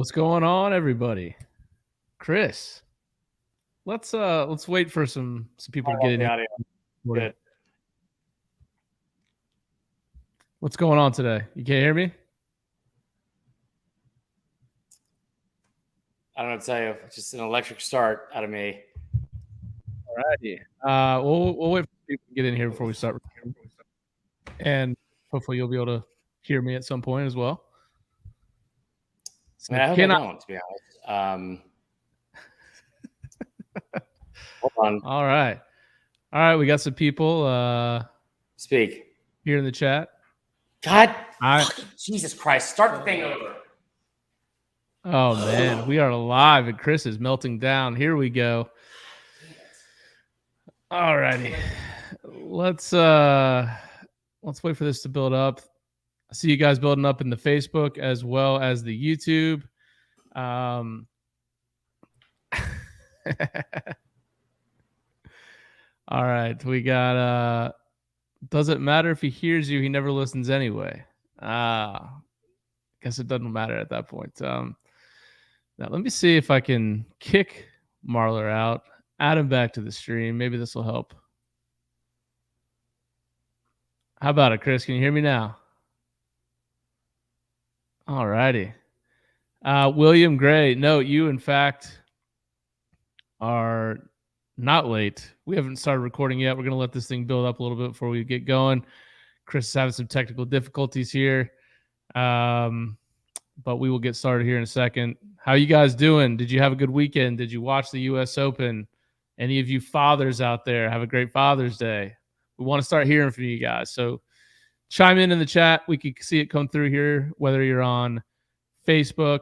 What's going on, everybody? Chris, let's wait for some people to get in here. Audio. Good. What's going on today? You can't hear me? I don't know what to tell you. It's just an electric start out of me. All righty. We'll wait for people to get in here before we start recording. And hopefully you'll be able to hear me at some point as well. So I hope I don't, to be honest. Hold on. All right. We got some people Speak here in the chat. God, Jesus Christ! Start the thing over. Oh man, we are live and Chris is melting down. Here we go. All righty. Let's wait for this to build up. I see you guys building up in the Facebook as well as the YouTube. All right, we got doesn't matter if he hears you, he never listens anyway. Guess it doesn't matter at that point. Now let me see if I can kick Marler out, add him back to the stream. Maybe this will help. How about it, Chris? Can you hear me now? All righty. William Gray, no, you in fact are not late. We haven't started recording yet. We're going to let this thing build up a little bit before we get going. Chris is having some technical difficulties here. But we will get started here in a second. How you guys doing? Did you have a good weekend? Did you watch the U.S. Open? Any of you fathers out there, have a great Father's Day. We want to start hearing from you guys. So chime in the chat. We can see it come through here, whether you're on Facebook.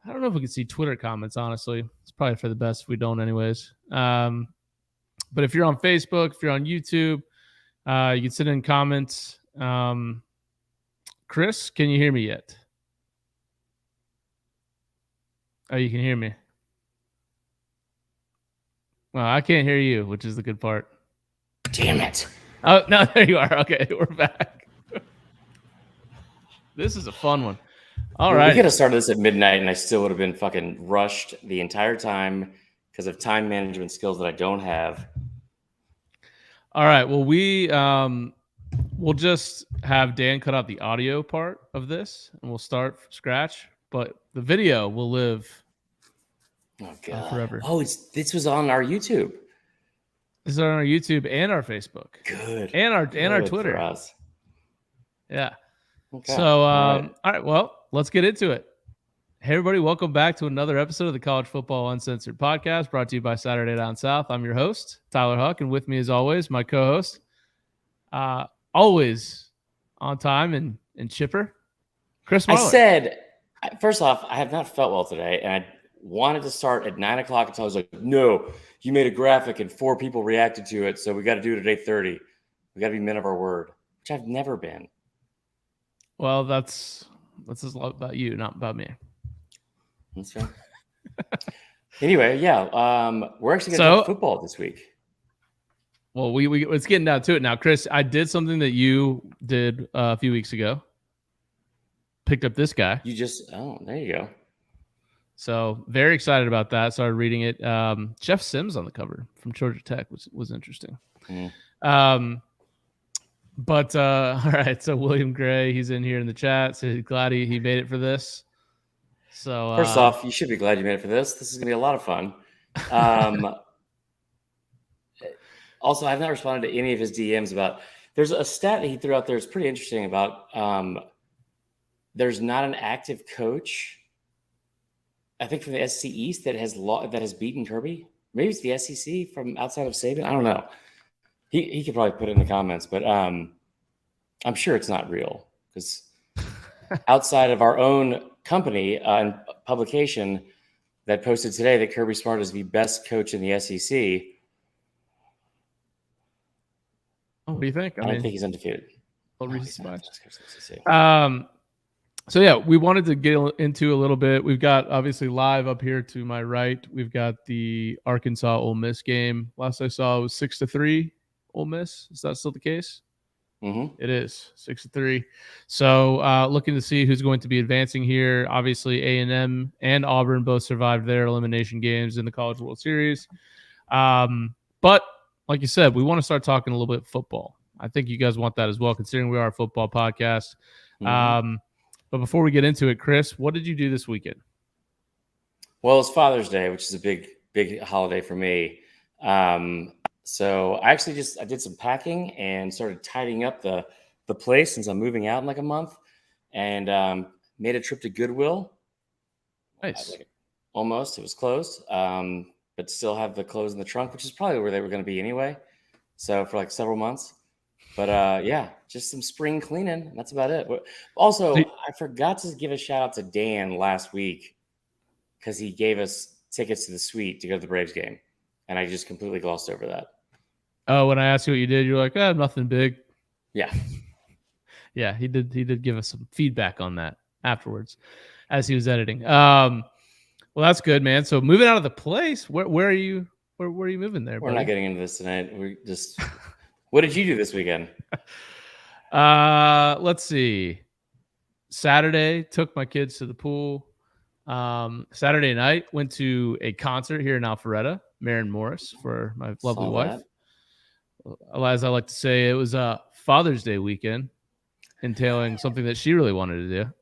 I don't know if we can see Twitter comments, honestly. It's probably for the best if we don't anyways. But if you're on Facebook, if you're on YouTube, you can send in comments. Chris, can you hear me yet? Oh, you can hear me. Well, I can't hear you, which is the good part. Damn it. Oh, no, there you are. Okay, we're back. This is a fun one. All right. We could have started this at midnight and I still would have been fucking rushed the entire time because of time management skills that I don't have. All right. Well, we'll just have Dan cut out the audio part of this and we'll start from scratch. But the video will live forever. Oh, this was on our YouTube. This is on our YouTube and our Facebook. Good. And our Twitter. For us. Yeah. Okay. So, all right. Well, let's get into it. Hey, everybody. Welcome back to another episode of the College Football Uncensored podcast brought to you by Saturday Down South. I'm your host, Tyler Huck, and with me as always, my co-host, always on time and chipper, Chris Marler. I said, first off, I have not felt well today, and I wanted to start at 9 o'clock until I was like, no, you made a graphic and 4 people reacted to it, so we got to do it at 8:30. We got to be men of our word, which I've never been. Well, that's just about you, not about me. That's right. Anyway, yeah, we're actually going to talk football this week. Well, we let's get down to it now, Chris. I did something that you did a few weeks ago. Picked up this guy. There you go. So very excited about that. Started reading it. Jeff Sims on the cover from Georgia Tech was interesting. But all right. So William Gray, he's in here in the chat. So he's glad he made it for this. So first off, you should be glad you made it for this. This is gonna be a lot of fun. Also, I've not responded to any of his DMs about. There's a stat that he threw out there. It's pretty interesting about. There's not an active coach, I think, from the SEC East that has beaten Kirby. Maybe it's the SEC from outside of Saban. I don't know. He could probably put it in the comments, but I'm sure it's not real because outside of our own company and publication that posted today that Kirby Smart is the best coach in the SEC. What do you think? I don't think he's undefeated. So, yeah, we wanted to get into a little bit. We've got, obviously, live up here to my right. We've got the Arkansas-Ole Miss game. Last I saw, it was 6-3 Ole Miss. Is that still the case? Mm-hmm. It is 6-3. So looking to see who's going to be advancing here. Obviously, A&M and Auburn both survived their elimination games in the College World Series. But like you said, we want to start talking a little bit football. I think you guys want that as well, considering we are a football podcast. Mm-hmm. But before we get into it, Chris, what did you do this weekend? Well, it's Father's Day, which is a big holiday for me. So I did some packing and started tidying up the place since I'm moving out in like a month, and made a trip to Goodwill. Nice. Almost, it was closed, but still have the clothes in the trunk, which is probably where they were going to be anyway. So for like several months, but yeah, just some spring cleaning. And that's about it. Also, I forgot to give a shout out to Dan last week because he gave us tickets to the suite to go to the Braves game, and I just completely glossed over that. Oh, when I asked you what you did, you're like, nothing big. Yeah. Yeah, he did give us some feedback on that afterwards as he was editing. Well, that's good, man. So moving out of the place, where are you? Where are you moving there? We're buddy? not getting into this tonight. We just. What did you do this weekend? Let's see. Saturday, took my kids to the pool. Saturday night, went to a concert here in Alpharetta, Maren Morris, for my lovely wife. As I like to say, it was a Father's Day weekend, entailing something that she really wanted to do.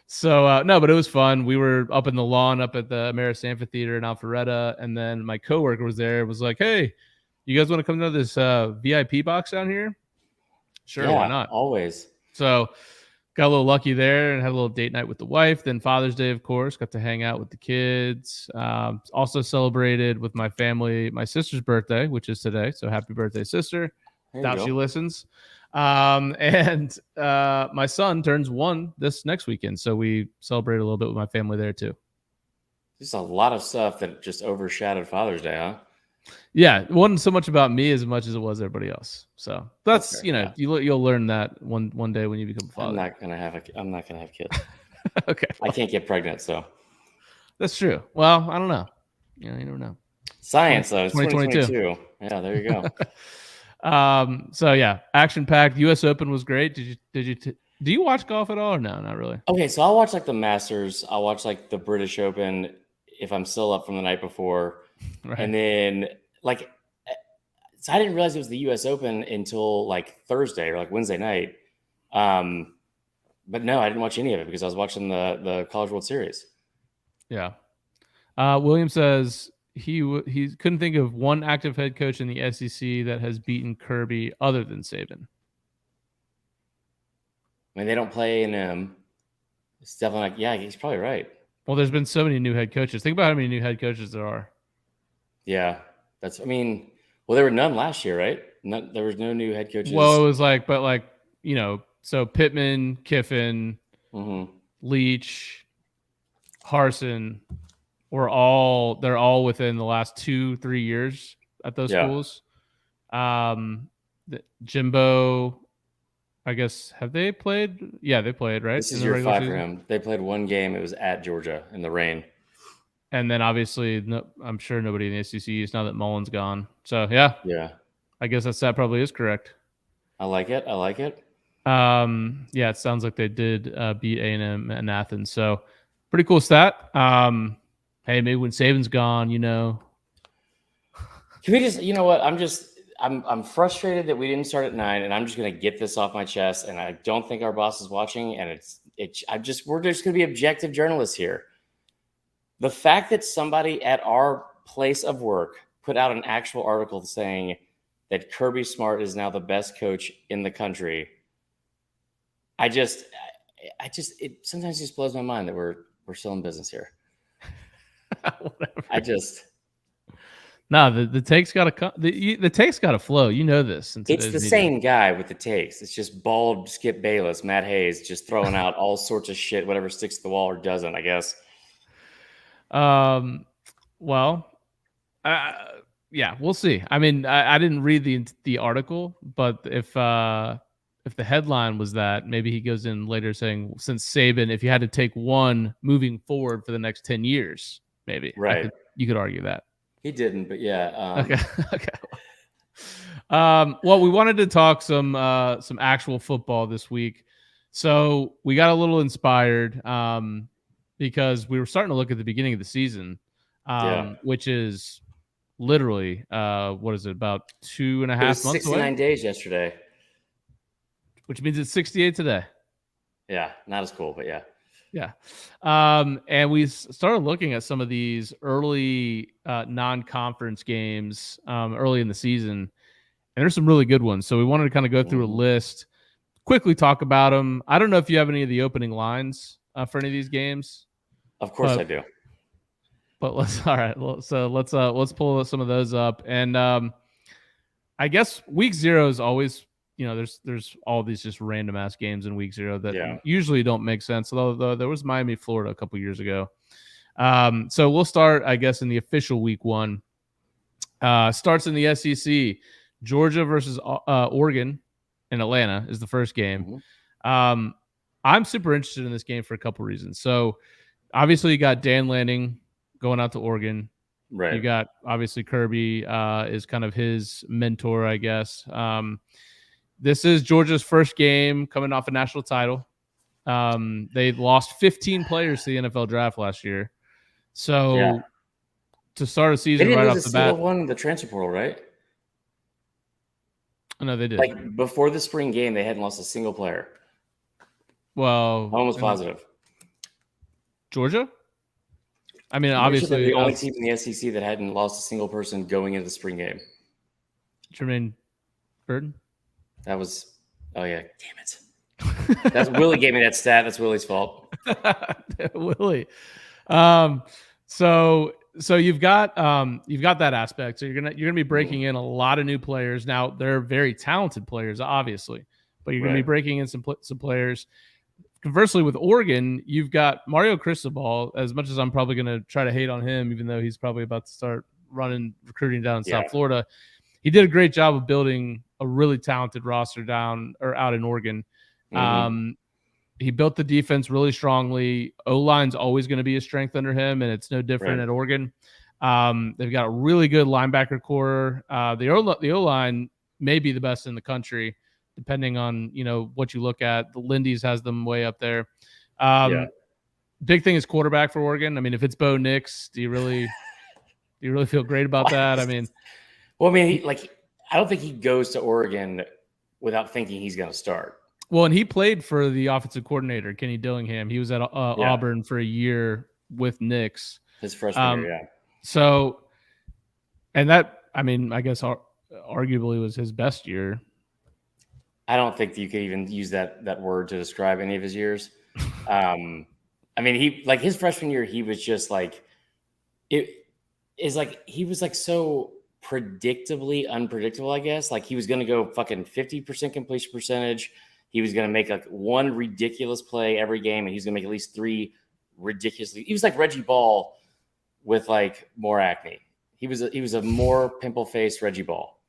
So, no, but it was fun. We were up in the lawn up at the Ameris Amphitheater in Alpharetta, and then my coworker was there, was like, hey, you guys want to come to this VIP box down here? Sure, yeah, why not? Always. So got a little lucky there and had a little date night with the wife. Then Father's Day, of course, got to hang out with the kids. Also celebrated with my family my sister's birthday, which is today. So happy birthday, sister. Doubt she listens. And my son turns 1 this next weekend. So we celebrate a little bit with my family there too. There's a lot of stuff that just overshadowed Father's Day, huh? Yeah, it wasn't so much about me as much as it was everybody else. So that's fair, yeah. You'll learn that one day when you become a father. I'm not gonna have kids. Okay, I can't get pregnant, so that's true. Well, I don't know. You never know. Science though. It's 2022. Yeah, there you go. So yeah, action packed. U.S. Open was great. Do you watch golf at all or no? Not really. Okay, so I'll watch like the Masters. I'll watch like the British Open if I'm still up from the night before. Right. And then so I didn't realize it was the U.S. Open until like Thursday or like Wednesday night. But no, I didn't watch any of it because I was watching the College World Series. Yeah. William says he couldn't think of one active head coach in the SEC that has beaten Kirby other than Saban. I mean, they don't play A&M. It's definitely like, yeah, he's probably right. Well, there's been so many new head coaches. Think about how many new head coaches there are. Yeah, well, there were none last year, right? There was no new head coaches. Well, it was so Pittman, Kiffin, Leach, Harsin, they're all within the last 2-3 years at those schools. Jimbo, I guess, have they played? Yeah, they played, right? This is year 5 for him. They played one game. It was at Georgia in the rain. And then obviously, I'm sure nobody in the SEC is now that Mullen's gone. So yeah, I guess that probably is correct. I like it. Yeah, it sounds like they did beat A&M and Athens. So pretty cool stat. Hey, maybe when Saban's gone, Can we just? You know what? I'm frustrated that we didn't start at 9, and I'm just gonna get this off my chest. And I don't think our boss is watching. And we're just gonna be objective journalists here. The fact that somebody at our place of work put out an actual article saying that Kirby Smart is now the best coach in the country, it sometimes just blows my mind that we're still in business here. No, the takes got to the takes got to flow. You know this. It's the same guy with the takes. It's just bald Skip Bayless, Matt Hayes, just throwing out all sorts of shit, whatever sticks to the wall or doesn't, I guess. Well, yeah, we'll see. I mean, I didn't read the article, but if the headline was that, maybe he goes in later saying, since Saban, if you had to take one moving forward for the next 10 years, maybe. Right. You could argue that. He didn't, but yeah. Okay. Well, we wanted to talk some actual football this week, so we got a little inspired because we were starting to look at the beginning of the season, which is literally what is it, about 2.5 It was months 69 away, days yesterday. which means it's 68 today. Yeah, not as cool, but yeah. Yeah. And we started looking at some of these early non-conference games early in the season, and there's some really good ones. So we wanted to kind of go through a list, quickly talk about them. I don't know if you have any of the opening lines for any of these games. Of course I do. But let's pull some of those up. And I guess week 0 is always, there's all these just random ass games in week 0 that usually don't make sense. Although there was Miami, Florida a couple years ago. So we'll start, I guess, in the official week 1. Starts in the SEC. Georgia versus Oregon in Atlanta is the first game. I'm super interested in this game for a couple reasons. So obviously you got Dan Lanning going out to Oregon. Right. You got obviously Kirby is kind of his mentor, I guess. This is Georgia's first game coming off a national title. They lost 15 players to the NFL draft last year. So to start a season right off the bat, one in the transfer portal, right? No, they did. Like before the spring game, they hadn't lost a single player. Well, I'm almost positive. Georgia? I mean, obviously the only team in the SEC that hadn't lost a single person going into the spring game. Jermaine Burton? That was, oh yeah, damn it. That's Willie gave me that stat. That's Willie's fault. Willie. So you've got that aspect. So you're gonna be breaking in a lot of new players. Now they're very talented players, obviously, but you're gonna be breaking in some players. Conversely, with Oregon, you've got Mario Cristobal. As much as I'm probably gonna try to hate on him, even though he's probably about to start recruiting down in South Florida, he did a great job of building a really talented roster out in Oregon. He built the defense really strongly. O-line's always going to be a strength under him, and it's no different at Oregon. They've got a really good linebacker core. The O-line may be the best in the country, depending on what you look at. The Lindy's has them way up there. Big thing is quarterback for Oregon. I mean, if it's Bo Nix, do you really feel great about that? I mean, I don't think he goes to Oregon without thinking he's going to start. Well, and he played for the offensive coordinator, Kenny Dillingham. He was at Auburn for a year with Nix. His freshman year, So, and that, I mean, I guess arguably was his best year. I don't think you could even use that word to describe any of his years. I mean, he his freshman year, he was just he was so predictably unpredictable, I guess. Like he was going to go fucking 50% completion percentage. He was going to make one ridiculous play every game, and he's going to make at least 3 ridiculously. He was like Reggie Ball with more acne. He was a more pimple-faced Reggie Ball.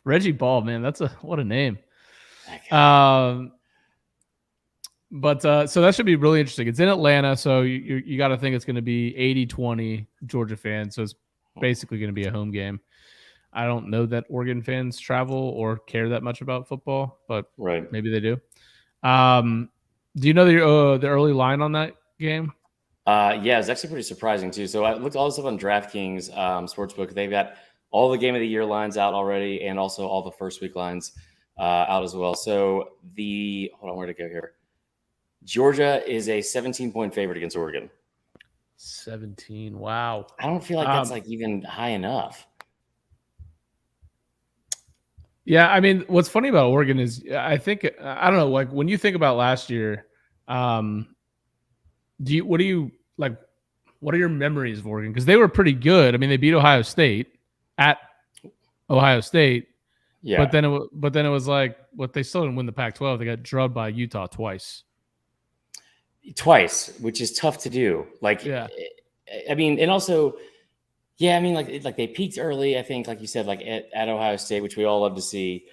Reggie Ball, man, what a name. But so that should be really interesting. It's in Atlanta, so you got to think it's going to be 80-20 Georgia fans. So it's basically going to be a home game. I don't know that Oregon fans travel or care that much about football, but maybe they do. Do you know the early line on that game? Yeah, it's actually pretty surprising too. So I looked all this up on DraftKings Sportsbook. They've got all the game of the year lines out already, and also all the first week lines out as well. So hold on, where to go here? Georgia is a 17-point favorite against Oregon. 17. Wow. I don't feel like that's even high enough. Yeah, I mean, what's funny about Oregon is I don't know, when you think about last year, what are your memories of Oregon? Because they were pretty good. I mean, they beat Ohio State at Ohio State. Yeah. But then it was they still didn't win the Pac-12. They got drubbed by Utah twice, which is tough to do. I mean, and also, yeah, I mean, they peaked early, I think, like you said, at Ohio State, which we all love to see.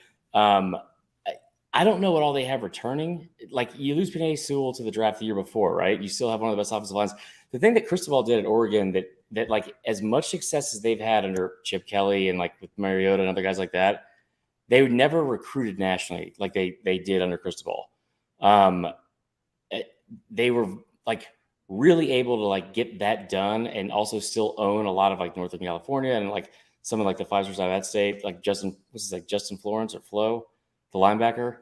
I don't know what all they have returning. Like, you lose Penei Sewell to the draft the year before, right? You still have one of the best offensive lines. The thing that Cristobal did at Oregon that like as much success as they've had under Chip Kelly and like with Mariota and other guys like that, they would never recruited nationally like they did under Cristobal. They were like really able to like get that done and also still own a lot of like Northern California and like some of like the 5 stars out of that state, like Justin Florence or Flo, the linebacker.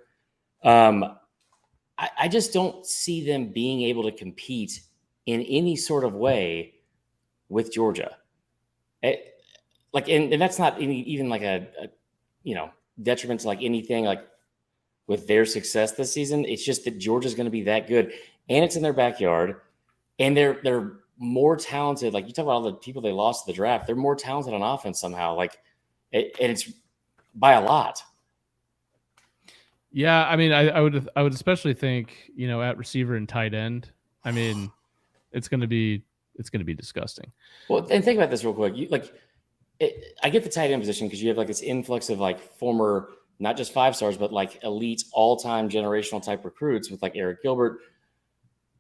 I just don't see them being able to compete in any sort of way with Georgia. And that's not even like a detriment to like anything like with their success this season. It's just that Georgia's going to be that good, and it's in their backyard, and they're more talented. Like, you talk about all the people they lost to the draft, they're more talented on offense somehow. Like, and it's by a lot. Yeah, I mean, I would especially think, at receiver and tight end. I mean, it's going to be disgusting. Well, and think about this real quick. I get the tight end position because you have like this influx of like former, not just 5 stars, but like elite all-time generational type recruits with like Eric Gilbert.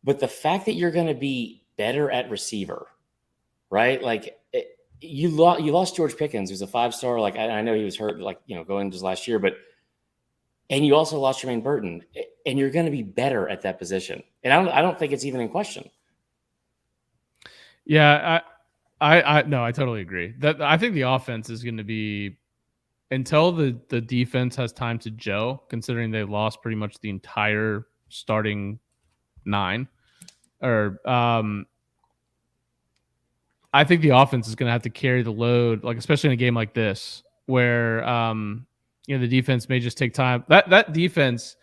But the fact that you're going to be better at receiver, right? Like, you lost George Pickens, who's a 5-star. Like, I know he was hurt, like, going into his last year, and you also lost Jermaine Burton, and you're going to be better at that position. And I don't think it's even in question. Yeah, I totally agree. That I think the offense is going to be, until the defense has time to gel, considering they lost pretty much the entire starting 9. I think the offense is going to have to carry the load, like especially in a game like this, where the defense may just take time. That defense,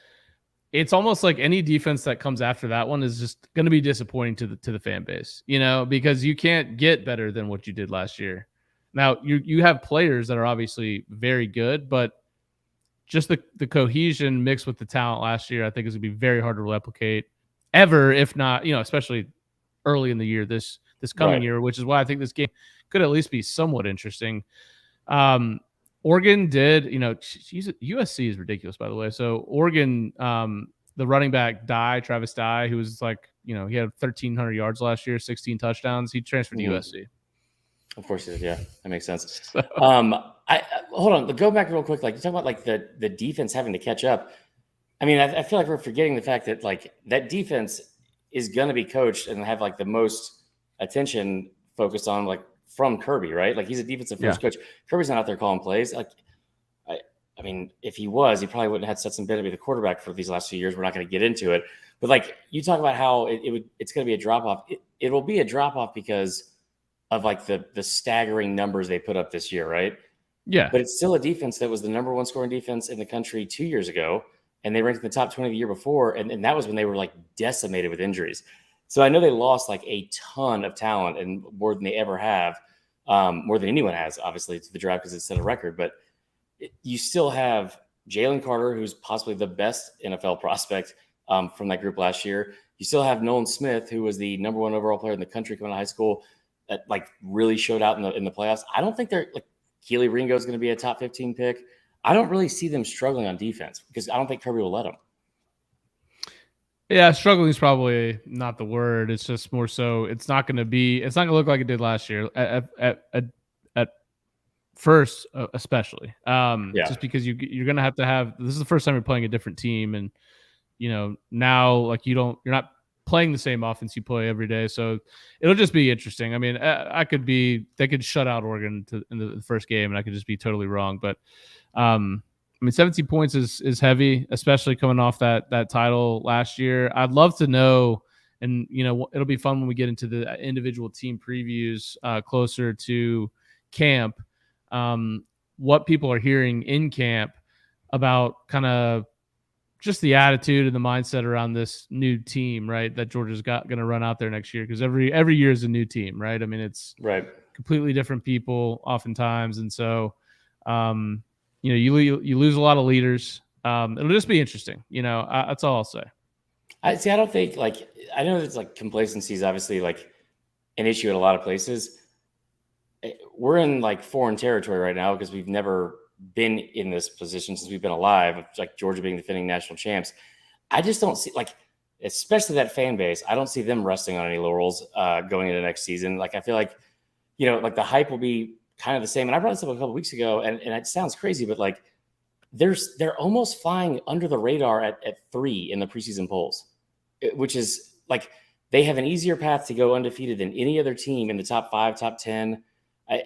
it's almost like any defense that comes after that one is just going to be disappointing to the fan base, because you can't get better than what you did last year. Now, you have players that are obviously very good, but just the cohesion mixed with the talent last year, I think is going to be very hard to replicate ever, if not, especially early in the year, this coming year, which is why I think this game could at least be somewhat interesting. Oregon did, USC is ridiculous, by the way. So Oregon, the running back Travis Dye, who was like, he had 1,300 yards last year, 16 touchdowns. He transferred to USC. Of course he did. Yeah, that makes sense. So. Hold on. Go back real quick. Like, you talk about like the defense having to catch up. I mean, I feel like we're forgetting the fact that like that defense is going to be coached and have like the most attention focused on like from Kirby, right? Like, he's a defensive first coach. Kirby's not out there calling plays. Like, I mean, if he was, he probably wouldn't have had Stetson Bennett be the quarterback for these last few years. We're not going to get into it, but like, you talk about how it's going to be a drop off. It will be a drop off because of like the staggering numbers they put up this year, right? Yeah. But it's still a defense that was the number 1 scoring defense in the country 2 years ago, and they ranked in the top 20 the year before, and that was when they were like decimated with injuries. So I know they lost like a ton of talent, and more than they ever have, more than anyone has, obviously, to the draft because it set a record. But you still have Jalen Carter, who's possibly the best NFL prospect from that group last year. You still have Nolan Smith, who was the number 1 overall player in the country coming out of high school, that like really showed out in the playoffs. I don't think they're like Keely Ringo is going to be a top 15 pick. I don't really see them struggling on defense because I don't think Kirby will let them. Yeah, struggling is probably not the word. It's just more so it's not going to look like it did last year at first, especially. Just because you're going to have this is the first time you're playing a different team, and now like you're not playing the same offense you play every day, so it'll just be interesting. I mean, they could shut out Oregon in the first game, and I could just be totally wrong, but I mean, 17 points is heavy, especially coming off that title last year. I'd love to know, and it'll be fun when we get into the individual team previews closer to camp, what people are hearing in camp about kind of just the attitude and the mindset around this new team, right? That Georgia's going to run out there next year, because every year is a new team, right? I mean, it's completely different people oftentimes, and so you lose a lot of leaders. It'll just be interesting. That's all I'll say. I don't think I know it's like complacency is obviously like an issue at a lot of places. We're in like foreign territory right now because we've never been in this position since we've been alive, like Georgia being defending national champs. I just don't see, like, especially that fan base, I don't see them resting on any laurels going into next season. Like, I feel like, like the hype will be kind of the same. And I brought this up a couple weeks ago, and it sounds crazy, but like they're almost flying under the radar at 3 in the preseason polls, which is like they have an easier path to go undefeated than any other team in the top 5, top 10. I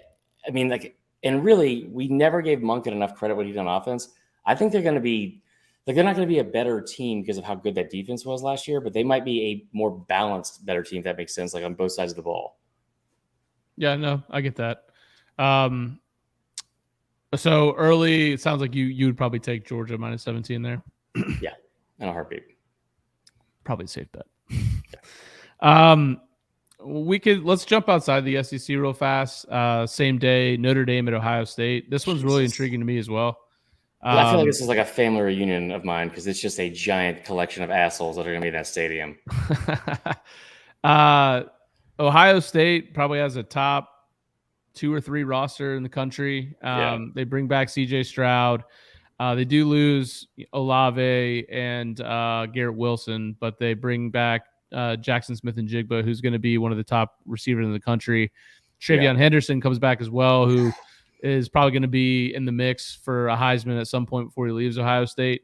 mean, like, and really, we never gave Monken enough credit what he did on offense. I think they're going to be, like, they're not going to be a better team because of how good that defense was last year, but they might be a more balanced, better team, if that makes sense, like on both sides of the ball. Yeah, no, I get that. So early, it sounds like you would probably take Georgia minus 17 there. Yeah, in a heartbeat. Probably a safe bet. Yeah. Let's jump outside the SEC real fast. Same day, Notre Dame at Ohio State. This one's really intriguing to me as well. I feel like this is like a family reunion of mine because it's just a giant collection of assholes that are going to be in that stadium. Ohio State probably has a top 2 or 3 roster in the country. They bring back CJ Stroud. They do lose Olave and Garrett Wilson, but they bring back Jackson Smith-Njigba, who's going to be one of the top receivers in the country. Travion Henderson comes back as well, who is probably going to be in the mix for a Heisman at some point before he leaves Ohio State.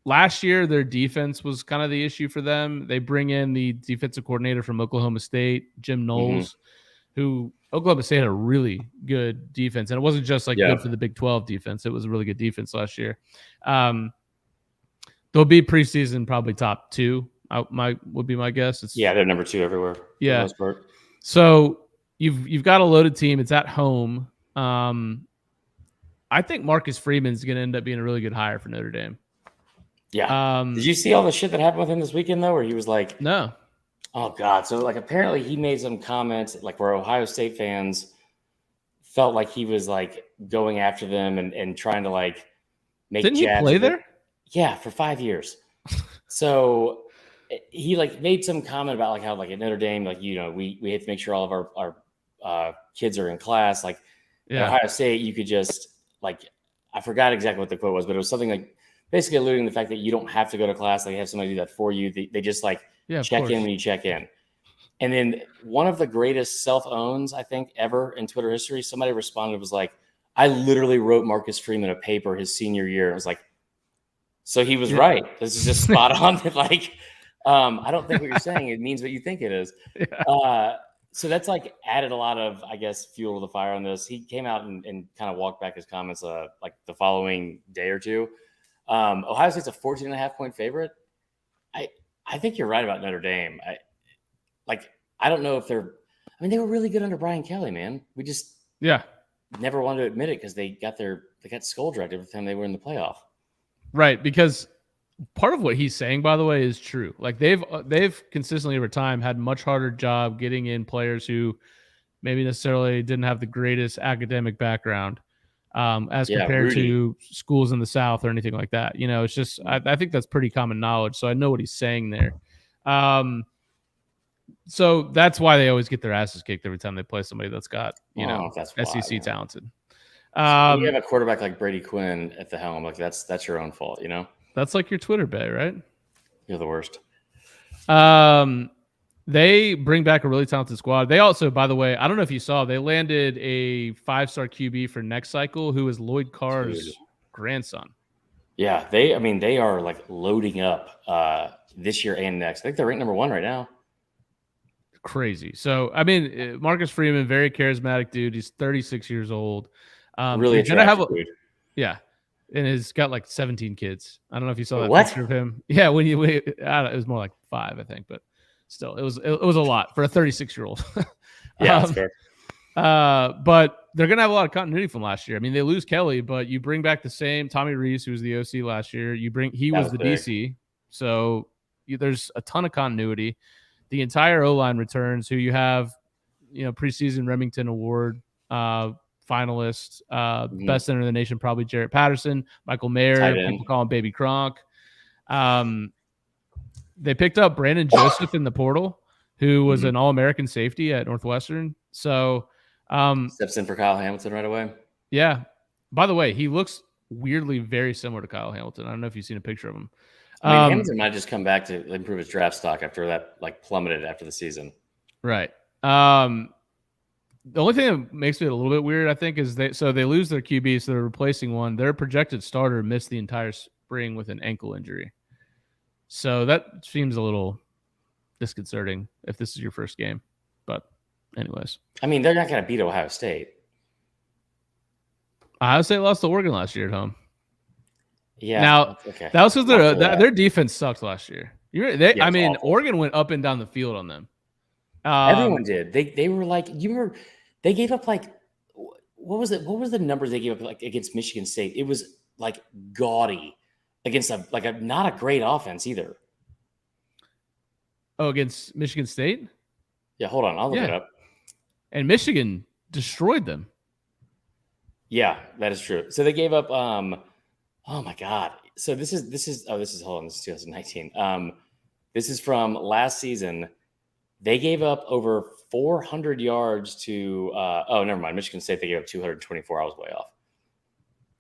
Last year, their defense was kind of the issue for them. They bring in the defensive coordinator from Oklahoma State, Jim Knowles, who Oklahoma State had a really good defense. And it wasn't just like good for the Big 12 defense. It was a really good defense last year. They'll be preseason probably top 2. Would be my guess. They're number 2 everywhere. Yeah. For the most part. So you've got a loaded team. It's at home. I think Marcus Freeman's going to end up being a really good hire for Notre Dame. Yeah. Did you see all the shit that happened with him this weekend though, where he was like, no. Oh God. So like apparently he made some comments like where Ohio State fans felt like he was like going after them and trying to like make. Didn't he play there? Yeah, for 5 years. So he like made some comment about like how like at Notre Dame, like, we have to make sure all of our kids are in class. Like at Ohio State, you could just like, I forgot exactly what the quote was, but it was something like basically alluding to the fact that you don't have to go to class. Like, have somebody do that for you. They just like check in when you check in. And then one of the greatest self-owns, I think, ever in Twitter history, somebody responded, was like, I literally wrote Marcus Freeman a paper his senior year. And it was like, so he was right. This is just spot on. Like, I don't think what you're saying, it means what you think it is. So that's like added a lot of, I guess, fuel to the fire on this. He came out and kind of walked back his comments like the following day or two. Ohio State's a 14.5 point favorite. I think you're right about Notre Dame. I don't know if they were really good under Brian Kelly, man. We just never wanted to admit it because they got skull dragged every time they were in the playoff. Right, because part of what he's saying, by the way, is true. Like they've consistently over time had much harder job getting in players who maybe necessarily didn't have the greatest academic background as compared to schools in the South or anything like that. It's just I think that's pretty common knowledge. So I know what he's saying there. So that's why they always get their asses kicked every time they play somebody that's got SEC talented. You have a quarterback like Brady Quinn at the helm. Like that's your own fault, That's like your Twitter bay, right? You're the worst. They bring back a really talented squad. They also, by the way, I don't know if you saw, they landed a 5-star QB for next cycle, who is Lloyd Carr's grandson. Yeah, they are like loading up this year and next. I think they're ranked number 1 right now. Crazy. So, Marcus Freeman, very charismatic dude. He's 36 years old. Really attractive dude. Yeah. And he's got like 17 kids. I don't know if you saw that picture of him. Yeah, it was more like 5, I think, but still, it was a lot for a 36-year-old. Yeah, that's fair. But they're gonna have a lot of continuity from last year. They lose Kelly, but you bring back the same Tommy Rees, who was the OC last year. He was the big DC, so there's a ton of continuity. The entire O-line returns. Who you have, preseason Remington Award finalist, best center in the nation, probably Jarrett Patterson, Michael Mayer. People call him Baby Kronk. They picked up Brandon Joseph in the portal, who was an All-American safety at Northwestern. So steps in for Kyle Hamilton right away. Yeah. By the way, he looks weirdly very similar to Kyle Hamilton. I don't know if you've seen a picture of him. I mean, Hamilton might just come back to improve his draft stock after that like plummeted after the season. Right. The only thing that makes it a little bit weird, I think, is they lose their QB, so they're replacing one. Their projected starter missed the entire spring with an ankle injury. So that seems a little disconcerting if this is your first game. But anyways. I mean, they're not going to beat Ohio State. Ohio State lost to Oregon last year at home. Yeah. Now, okay. That was because their defense sucked last year. Awful. Oregon went up and down the field on them. Everyone did. They were like, they gave up like, what was it? What was the numbers they gave up like against Michigan State? It was like gaudy against a not a great offense either. Oh, against Michigan State? Yeah, hold on. I'll look it up. And Michigan destroyed them. Yeah, that is true. So they gave up oh my God. So this is hold on, this is 2019. This is from last season. They gave up over 400 yards to never mind. Michigan State, they gave up 224. I was way off.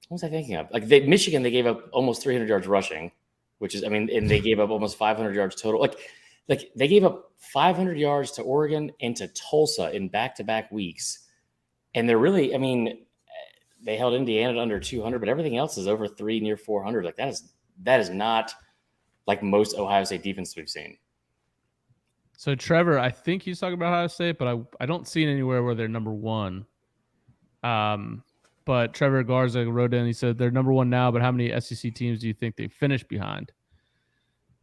What was I thinking of? Like Michigan, they gave up almost 300 yards rushing, which is, and they gave up almost 500 yards total. Like they gave up 500 yards to Oregon and to Tulsa in back-to-back weeks. And they're really, they held Indiana to under 200, but everything else is over 300, near 400. Like that is not like most Ohio State defense we've seen. So Trevor, I think he's talking about Ohio State, but I don't see it anywhere where they're number one. But Trevor Garza wrote in, he said they're number one now, but how many SEC teams do you think they finished behind?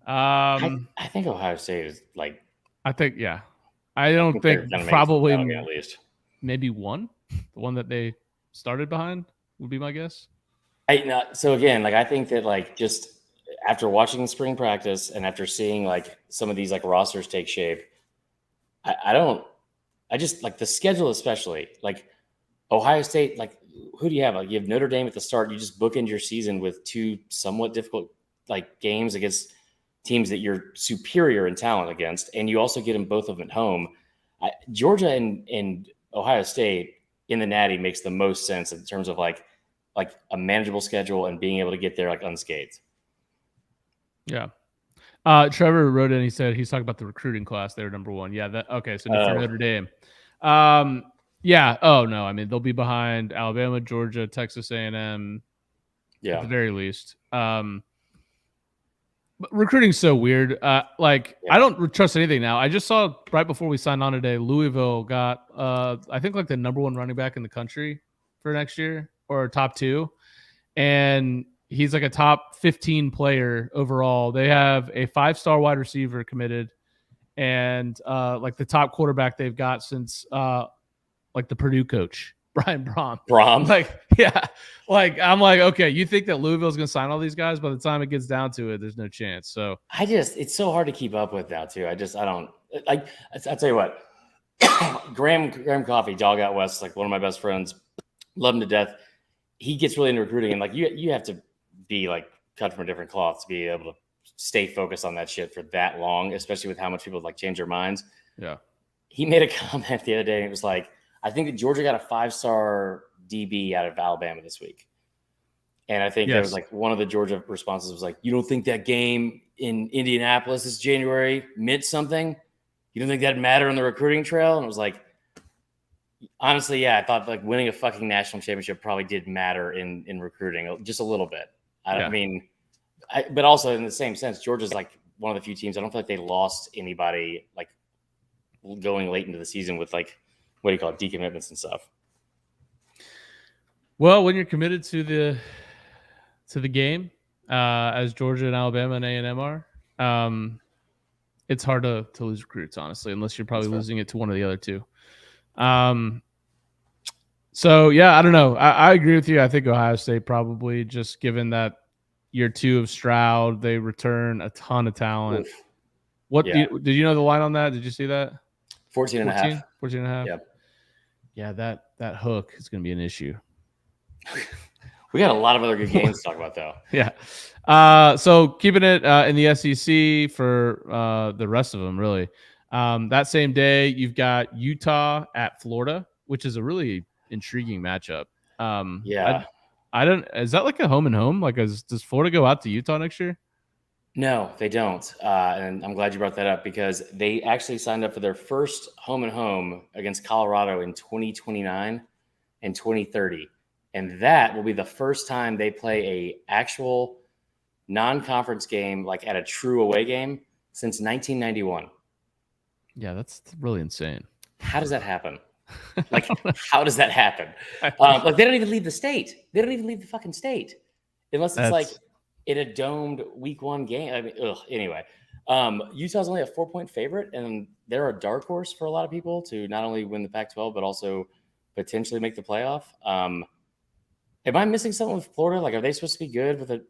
I think Ohio State is like. I think, yeah. I don't think probably at least maybe one. The one that they started behind would be my guess. So again, like I think that like just after watching spring practice and after seeing like some of these like rosters take shape, I just like the schedule, especially like Ohio State, like who do you have? Like you have Notre Dame at the start. You just bookend your season with two somewhat difficult like games against teams that you're superior in talent against. And you also get them both of them at home. Georgia and Ohio State in the Natty makes the most sense in terms of like a manageable schedule and being able to get there like unscathed. Yeah. Trevor wrote in, he said he's talking about the recruiting class. They were number one. Yeah. So for Notre Dame. Yeah. Oh no. They'll be behind Alabama, Georgia, Texas A&M. Yeah. At the very least. But recruiting's so weird. I don't trust anything now. I just saw right before we signed on today, Louisville got I think like the number one running back in the country for next year, or top 2. And he's like a top 15 player overall. They have a 5-star wide receiver committed, and like the top quarterback they've got since like the Purdue coach, Brian Brom. Like, yeah. Like, I'm like, okay, you think that Louisville's going to sign all these guys? By the time it gets down to it, there's no chance. So it's so hard to keep up with now too. I don't like, I'll tell you what, Graham Coffey, Dog Out West, like one of my best friends, love him to death. He gets really into recruiting, and like you have to be like cut from a different cloth to be able to stay focused on that shit for that long, especially with how much people like change their minds. Yeah. He made a comment the other day, and it was like, I think that Georgia got a 5-star DB out of Alabama this week. And I think that was like one of the Georgia responses was like, you don't think that game in Indianapolis this January meant something? You don't think that'd matter on the recruiting trail? And it was like, honestly, yeah, I thought like winning a fucking national championship probably did matter in recruiting just a little bit. But also in the same sense, Georgia's like one of the few teams. I don't feel like they lost anybody like going late into the season with like, what do you call it, decommitments and stuff. Well, when you're committed to the game, as Georgia and Alabama and A&M are, it's hard to lose recruits, honestly, unless you're probably losing it to one of the other two. So yeah, I don't know. I agree with you. I think Ohio State probably, just given that year 2 of Stroud, they return a ton of talent. Oof. Did you know the line on that? Did you see that? 14 and a half. 14 and a half. Yep. Yeah, that hook is going to be an issue. We got a lot of other good games to talk about, though. Yeah. So keeping it in the SEC for the rest of them, really. That same day, you've got Utah at Florida, which is a really intriguing matchup. Yeah. I don't. Is that like a home and home? Like, does Florida go out to Utah next year? No, they don't. And I'm glad you brought that up because they actually signed up for their first home and home against Colorado in 2029 and 2030. And that will be the first time they play a actual non-conference game, like at a true away game, since 1991. Yeah, that's really insane. How does that happen? Like, how does that happen? Like, they don't even leave the state. They don't even leave the fucking state unless it's like in a domed week 1 game. I mean, anyway, Utah's only a 4-point favorite, and they're a dark horse for a lot of people to not only win the Pac-12 but also potentially make the playoff. Am I missing something with Florida? Like, are they supposed to be good with a?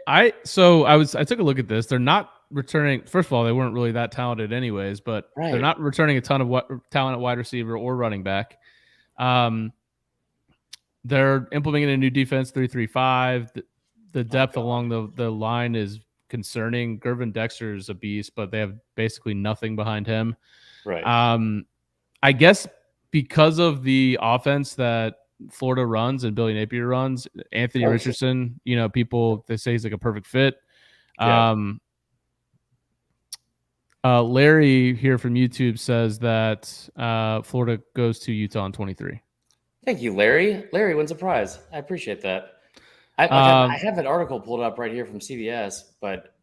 I took a look at this. They're not returning. First of all, they weren't really that talented anyways, but they're not returning a ton of talent at wide receiver or running back. They're implementing a new defense, 3-3-5. The depth along the line is concerning. Gervin Dexter is a beast, but they have basically nothing behind him. Right. I guess because of the offense that Florida runs and Billy Napier runs, Anthony Richardson, people, they say he's like a perfect fit. Yeah. Larry here from YouTube says that Florida goes to Utah in 23. Thank you, Larry. Larry wins a prize. I appreciate that. I have an article pulled up right here from CBS, but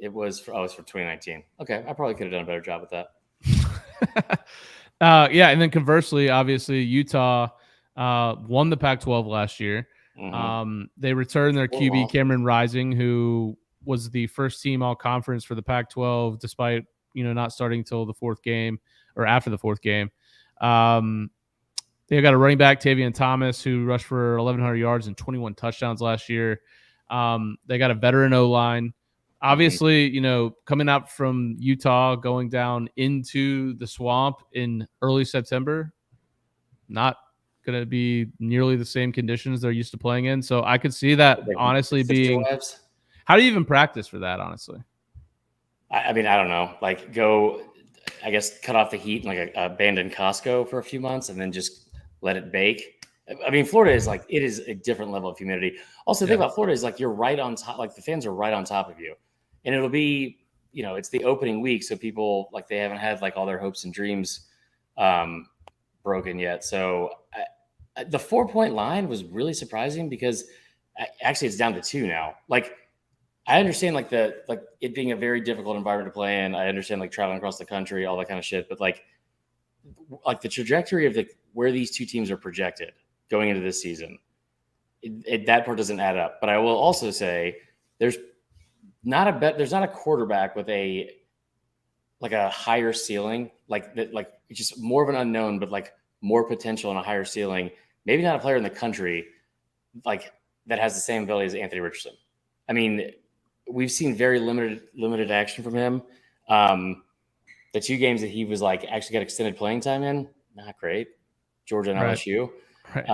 it was for 2019. Okay, I probably could have done a better job with that. Yeah, and then conversely, obviously, Utah won the Pac-12 last year. Mm-hmm. They returned their QB, Cameron Rising, who was the first team all-conference for the Pac-12, despite not starting until the 4th game or after the 4th game. They got a running back, Tavion Thomas, who rushed for 1,100 yards and 21 touchdowns last year. They got a veteran O-line. Obviously, coming out from Utah, going down into the swamp in early September, not going to be nearly the same conditions they're used to playing in. So I could see that honestly being – how do you even practice for that, honestly? I mean, I don't know. Like, go, I guess, cut off the heat and like abandon Costco for a few months and then just let it bake. I mean, Florida is like, it is a different level of humidity. Also, the thing about Florida is like you're right on top, like the fans are right on top of you. And it'll be, it's the opening week. So people, like, they haven't had like all their hopes and dreams broken yet. So the 4-point line was really surprising because actually it's down to 2 now. Like, I understand like it being a very difficult environment to play in. I understand like traveling across the country, all that kind of shit. But like the trajectory of where these two teams are projected going into this season, that part doesn't add up. But I will also say there's not a quarterback with a higher ceiling, like it's just more of an unknown, but like more potential and a higher ceiling. Maybe not a player in the country like that has the same ability as Anthony Richardson. I mean, we've seen very limited action from him. The 2 games that he was like actually got extended playing time in, not great. Georgia and LSU. Right.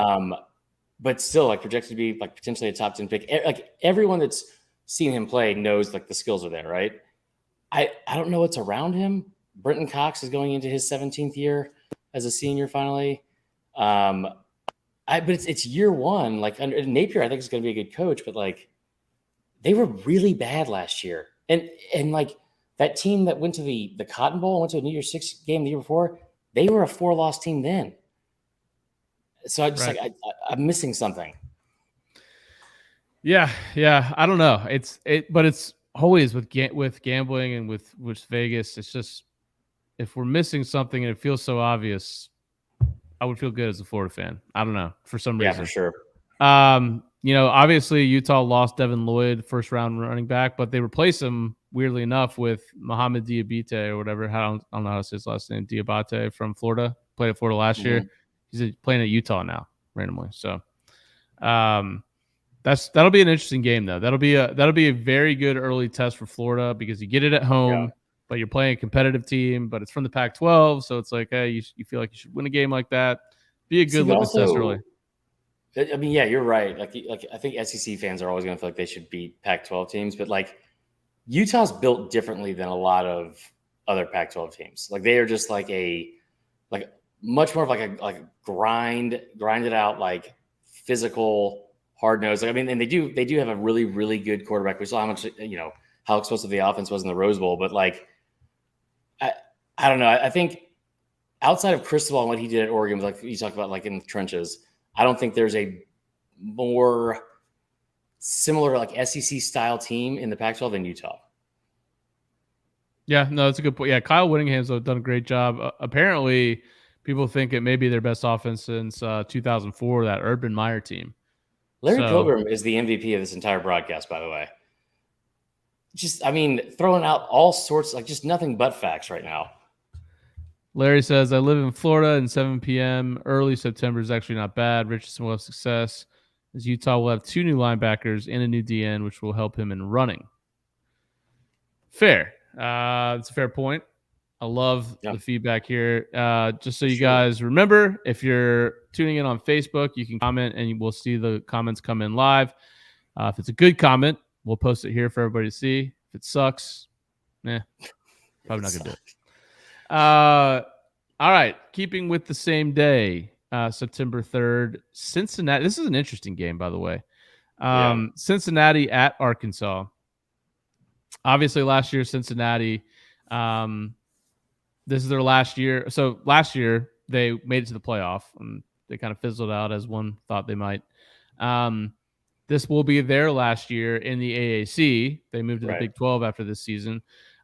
But still like projected to be like potentially a top 10 pick. Like everyone that's seen him play knows like the skills are there, right? I don't know what's around him. Brenton Cox is going into his 17th year as a senior finally. But it's year 1. Like under Napier, I think is going to be a good coach, but like they were really bad last year. And like that team that went to the Cotton Bowl, went to a New Year's Six game the year before, they were a 4-loss team then. So I just I'm missing something. Yeah. I don't know. But it's always with gambling and with Vegas. It's just if we're missing something and it feels so obvious, I would feel good as a Florida fan. I don't know, for some reason. Yeah, for sure. Obviously Utah lost Devin Lloyd, 1st round running back, but they replaced him weirdly enough with Mohamed Diabate or whatever. I don't know how to say his last name. Diabate from Florida, played at Florida last year. He's playing at Utah now randomly. So, that'll be an interesting game though. That'll be a very good early test for Florida because you get it at home, but you're playing a competitive team, but it's from the Pac-12. So it's like, hey, you feel like you should win a game like that. Be a good litmus test early. I mean, yeah, you're right. Like I think SEC fans are always going to feel like they should beat Pac-12 teams, but like Utah's built differently than a lot of other Pac-12 teams. Like they are just like much more of like a grinded out like physical, hard nosed. Like, I mean, and they do have a really, really good quarterback. We saw how much, how explosive the offense was in the Rose Bowl, but like, I don't know. I think outside of Cristobal and what he did at Oregon, like you talked about, like in the trenches, I don't think there's a more similar like SEC style team in the Pac-12 than Utah. Yeah, no, that's a good point. Yeah, Kyle Whittingham's done a great job. Apparently, people think it may be their best offense since 2004, that Urban Meyer team. Larry Pilgrim is the MVP of this entire broadcast, by the way. Just, I mean, throwing out all sorts, like just nothing but facts right now. Larry says, I live in Florida and 7 p.m. Early September is actually not bad. Richardson will have success as Utah will have 2 new linebackers and a new DN, which will help him in running. Fair. That's a fair point. I love the feedback here. Just so you guys remember, if you're tuning in on Facebook, you can comment and we'll see the comments come in live. If it's a good comment, we'll post it here for everybody to see. If it sucks, probably not going to do it. All right. Keeping with the same day, September 3rd, Cincinnati. This is an interesting game, by the way. Cincinnati at Arkansas. Obviously, last year, Cincinnati, this is their last year. So last year, they made it to the playoff, and they kind of fizzled out as one thought they might. This will be their last year in the AAC. They moved to the Big 12 after this season.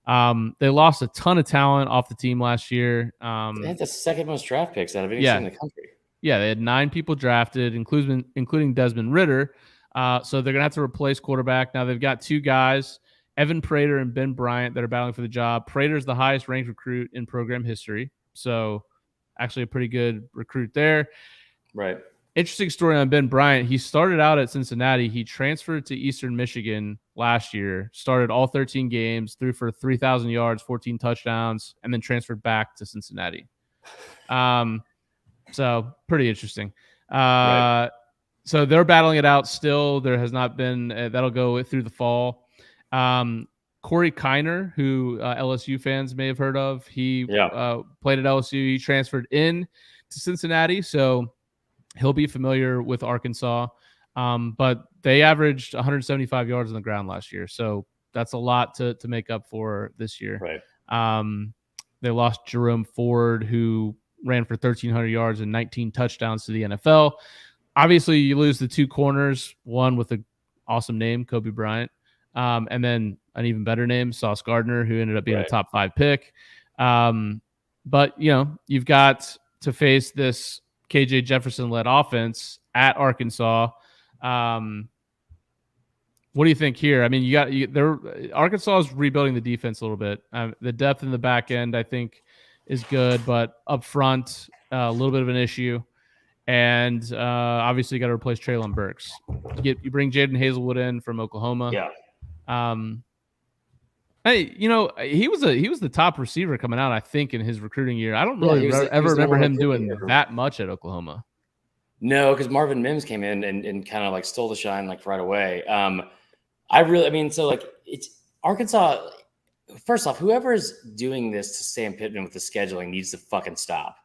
They lost a ton of talent off the team last year. They had the second most draft picks out of any team in the country. Yeah, they had 9 people drafted, including Desmond Ridder. So they're going to have to replace quarterback. Now they've got 2 guys, Evan Prater and Ben Bryant, that are battling for the job. Prater's the highest ranked recruit in program history. So actually a pretty good recruit there. Right. Interesting story on Ben Bryant. He started out at Cincinnati. He transferred to Eastern Michigan last year, started all 13 games, threw for 3,000 yards, 14 touchdowns, and then transferred back to Cincinnati. So pretty interesting. So they're battling it out still. There has not been that'll go through the fall. Corey Keiner, who LSU fans may have heard of, he played at LSU. He transferred in to Cincinnati, so he'll be familiar with Arkansas. But they averaged 175 yards on the ground last year, so that's a lot to make up for this year. Right. They lost Jerome Ford, who ran for 1,300 yards and 19 touchdowns to the NFL. Obviously, you lose the 2 corners, one with an awesome name, Kobe Bryant, and then an even better name, Sauce Gardner, who ended up being a top 5 pick. But, you've got to face this KJ Jefferson-led offense at Arkansas. What do you think here? I mean, Arkansas is rebuilding the defense a little bit. The depth in the back end, I think, is good, but up front, a little bit of an issue. And obviously, you got to replace Treylon Burks. You bring Jaden Hazelwood in from Oklahoma. Hey, he was the top receiver coming out, I think, in his recruiting year. I don't really ever remember him doing that much at Oklahoma. No, because Marvin Mims came in and kind of like stole the shine like right away. It's Arkansas. First off, whoever is doing this to Sam Pittman with the scheduling needs to fucking stop,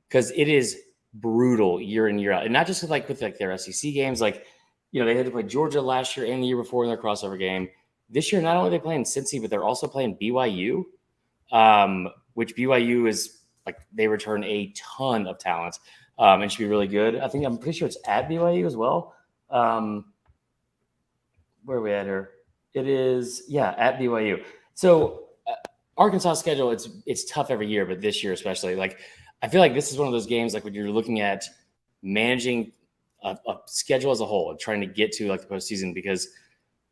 because it is brutal year in, year out. And not just with their SEC games. They had to play Georgia last year and the year before in their crossover game. This year, not only are they playing Cincy, but they're also playing BYU, which BYU is they return a ton of talent and should be really good. I'm pretty sure it's at BYU as well. Where are we at here? It is, at BYU. So Arkansas schedule, it's tough every year, but this year especially, I feel like this is one of those games when you're looking at managing a schedule as a whole and trying to get to the postseason, because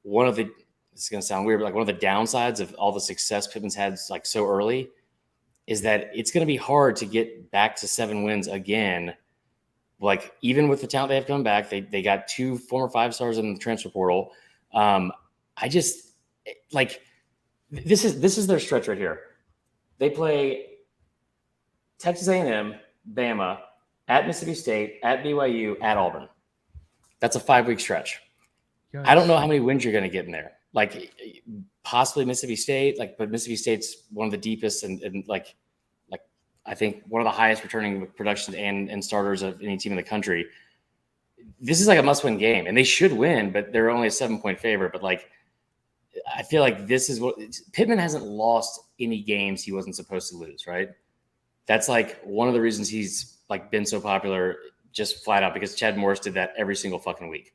this is going to sound weird, but one of the downsides of all the success Pittman's had so early is that it's going to be hard to get back to 7 wins again. Even with the talent they have coming back, they got 2 former 5-stars in the transfer portal. This is their stretch right here. They play Texas A&M, Bama, at Mississippi State, at BYU, at Auburn. That's a 5-week stretch. Yes. I don't know how many wins you're going to get in there. Possibly Mississippi State, but Mississippi State's one of the deepest and I think one of the highest returning production and starters of any team in the country. this is like a must-win game, and they should win, but they're only a 7-point favorite. But like, I feel like this is what Pittman hasn't lost any games he wasn't supposed to lose, right? That's like one of the reasons he's like been so popular, just flat out because Chad Morris did that every single fucking week.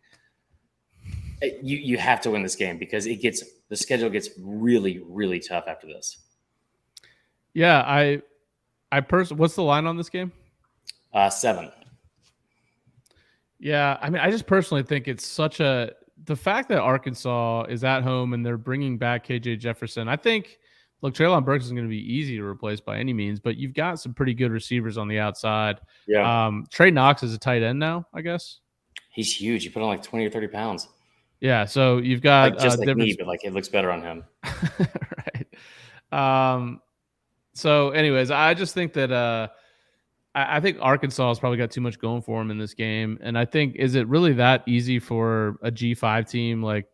You have to win this game because the schedule gets really, really tough after this. Yeah, what's the line on this game? 7. Yeah, I mean, I just personally think it's the fact that Arkansas is at home and they're bringing back KJ Jefferson. I think, look, Treylon Burks isn't going to be easy to replace by any means, but you've got some pretty good receivers on the outside. Yeah. Trey Knox is a tight end now, I guess. He's huge. He put on like 20 or 30 pounds. Yeah, so you've got like just like me, but like it looks better on him. Right. So, anyways, I just think that I think Arkansas has probably got too much going for them in this game, and I think is it really that easy for a G5 team like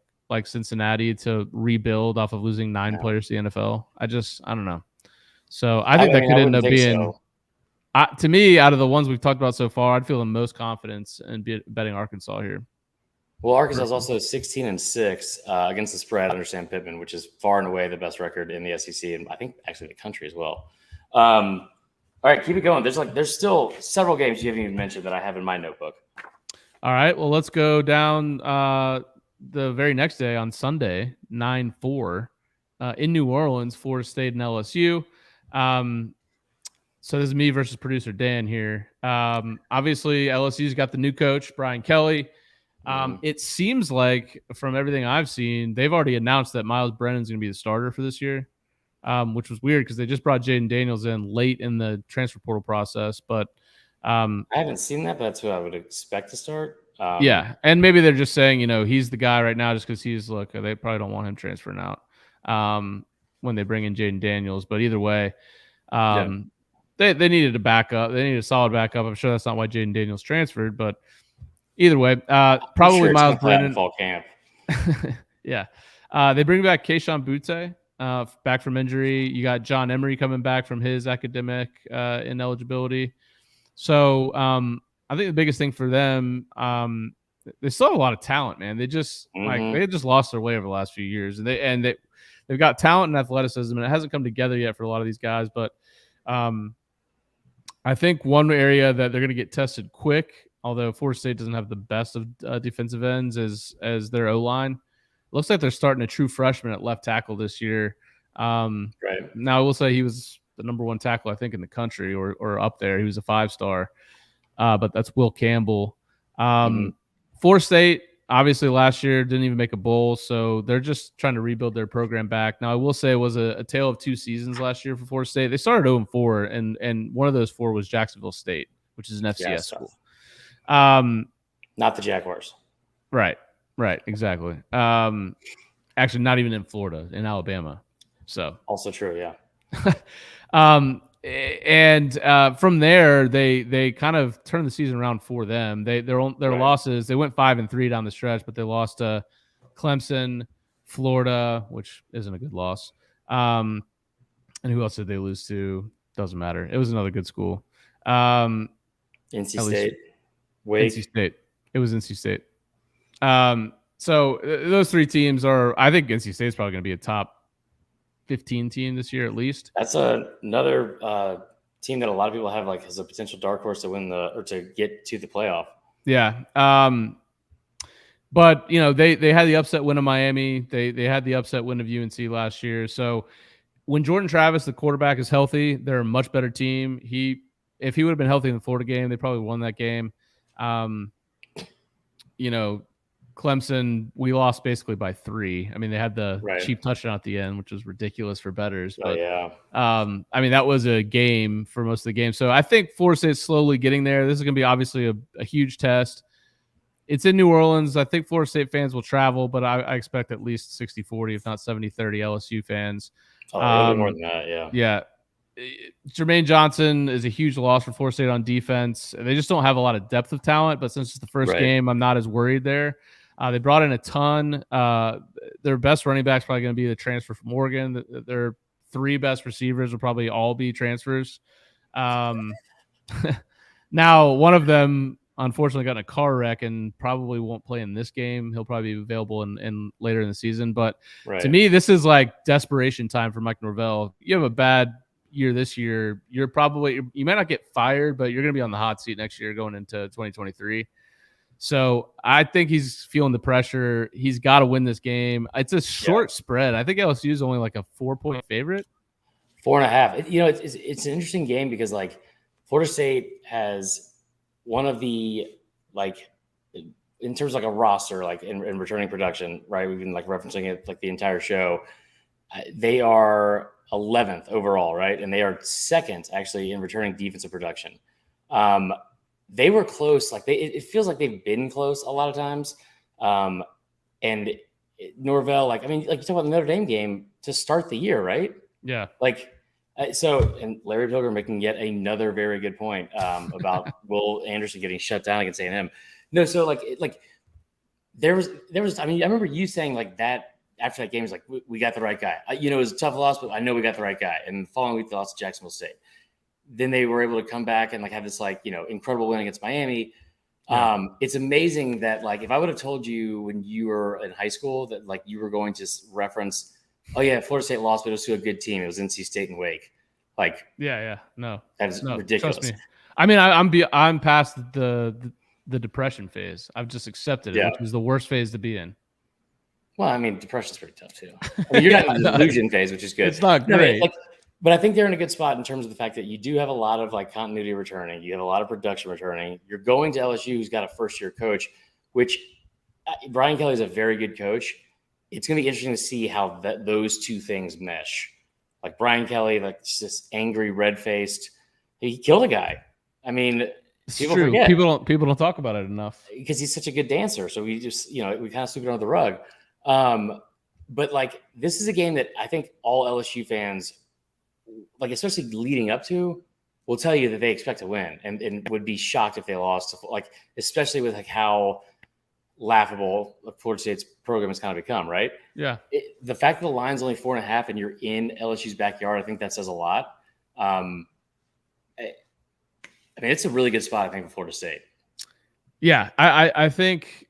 Cincinnati to rebuild off of losing 9 players to the NFL? I don't know. So I think that could end up being, to me, out of the ones we've talked about so far, I'd feel the most confidence in betting Arkansas here. Well, Arkansas is also 16-6 against the spread under Sam Pittman, which is far and away the best record in the SEC, and I think actually the country as well. All right, keep it going. There's still several games you haven't even mentioned that I have in my notebook. All right, well, let's go down the very next day on Sunday, 9-4, in New Orleans, Florida State and LSU. So this is me versus producer Dan here. Obviously, LSU's got the new coach, Brian Kelly. It seems like from everything I've seen, they've already announced that Miles Brennan's going to be the starter for this year, which was weird because they just brought Jaden Daniels in late in the transfer portal process. But I haven't seen that, but that's what I would expect to start. Yeah, and maybe they're just saying, he's the guy right now just because they probably don't want him transferring out when they bring in Jaden Daniels. But either way, they needed a backup. They needed a solid backup. I'm sure that's not why Jaden Daniels transferred, but either way, probably sure Miles Brennan. Fall camp. Yeah. They bring back Keyshawn Butte back from injury. You got John Emery coming back from his academic ineligibility. So I think the biggest thing for them, they still have a lot of talent, man. They just they just lost their way over the last few years, and they've got talent and athleticism, and it hasn't come together yet for a lot of these guys. But I think one area that they're going to get tested quick, although Florida State doesn't have the best of defensive ends as their O-line. Looks like they're starting a true freshman at left tackle this year. Right. Now, I will say he was the number 1 tackle, I think, in the country or up there. He was a 5-star, but that's Will Campbell. Florida State, obviously, last year didn't even make a bowl, so they're just trying to rebuild their program back. Now, I will say it was a tale of 2 seasons last year for Florida State. They started 0-4, and one of those 4 was Jacksonville State, which is an FCS school. Not the Jaguars. Right, exactly. Actually, not even in Florida, in Alabama. So also true, yeah. And from there, they kind of turned the season around for them. Their losses, they went 5-3 down the stretch, but they lost to Clemson, Florida, which isn't a good loss. And who else did they lose to? Doesn't matter. It was another good school. NC State. Wake. NC State. It was NC State. So those 3 teams I think NC State's probably going to be a top 15 team this year at least. That's another team that a lot of people have as a potential dark horse to win to get to the playoff. Yeah. But they had the upset win of Miami. They had the upset win of UNC last year. So when Jordan Travis, the quarterback, is healthy, they're a much better team. If he would have been healthy in the Florida game, they probably won that game. Clemson, we lost basically by 3. I mean, they had the cheap touchdown at the end, which was ridiculous for bettors. But I mean, that was a game for most of the game. So I think Florida State's slowly getting there. This is going to be obviously a huge test. It's in New Orleans. I think Florida State fans will travel, but I expect at least 60-40, if not 70-30 LSU fans. Oh, more than that, yeah. Yeah. Jermaine Johnson is a huge loss for Florida State on defense. They just don't have a lot of depth of talent, but since it's the first game, I'm not as worried there. They brought in a ton. Their best running back's probably going to be the transfer from Oregon. Their 3 best receivers will probably all be transfers. Now, one of them unfortunately got in a car wreck and probably won't play in this game. He'll probably be available in later in the season. But to me, this is like desperation time for Mike Norvell. You have a bad year this year. You might not get fired, but you're going to be on the hot seat next year going into 2023. So I think he's feeling the pressure. He's got to win this game. It's a short spread. I think LSU is only like a 4-point favorite. 4.5. You know, it's an interesting game because like Florida State has one of the, like, in terms of like a roster, like in returning production, right? We've been like referencing it like the entire show. They are 11th overall, right? And they are second actually in returning defensive production. They were close. Like it feels like they've been close a lot of times. And Norvell, like, I mean, like you talk about the Notre Dame game to start the year, right? Yeah. Like, and Larry Pilgrim making yet another very good point about Will Anderson getting shut down against A&M. No, so like there was. I mean, I remember you saying like that after that game was like we got the right guy. You know, it was a tough loss, but I know we got the right guy. And the following week they lost to Jacksonville State. Then they were able to come back and like have this like, you know, incredible win against Miami. Yeah. It's amazing that like if I would have told you when you were in high school that like you were going to reference, oh yeah, Florida State lost, but it was to a good team. It was NC State and Wake. Like, no, that's ridiculous. Trust me. I mean, I'm past the depression phase. I've just accepted it, which was the worst phase to be in. Well, I mean, depression's pretty tough too. I mean, you're not in the delusion phase, which is good. It's not great. But I think they're in a good spot in terms of the fact that you do have a lot of like continuity returning. You have a lot of production returning. You're going to LSU, who's got a first-year coach, which Brian Kelly is a very good coach. It's going to be interesting to see how those two things mesh. Like Brian Kelly, like just angry, red-faced. He killed a guy. I mean, people forget. People don't talk about it enough because he's such a good dancer. So we just, you know, we kind of sweep it under the rug. But like this is a game that I think all LSU fans, like especially leading up to, will tell you that they expect to win and would be shocked if they lost. Like especially with like how laughable Florida State's program has kind of become, right? Yeah. The fact that the line's only 4.5 and you're in LSU's backyard, I think that says a lot. I mean, it's a really good spot, I think, for Florida State. Yeah, I think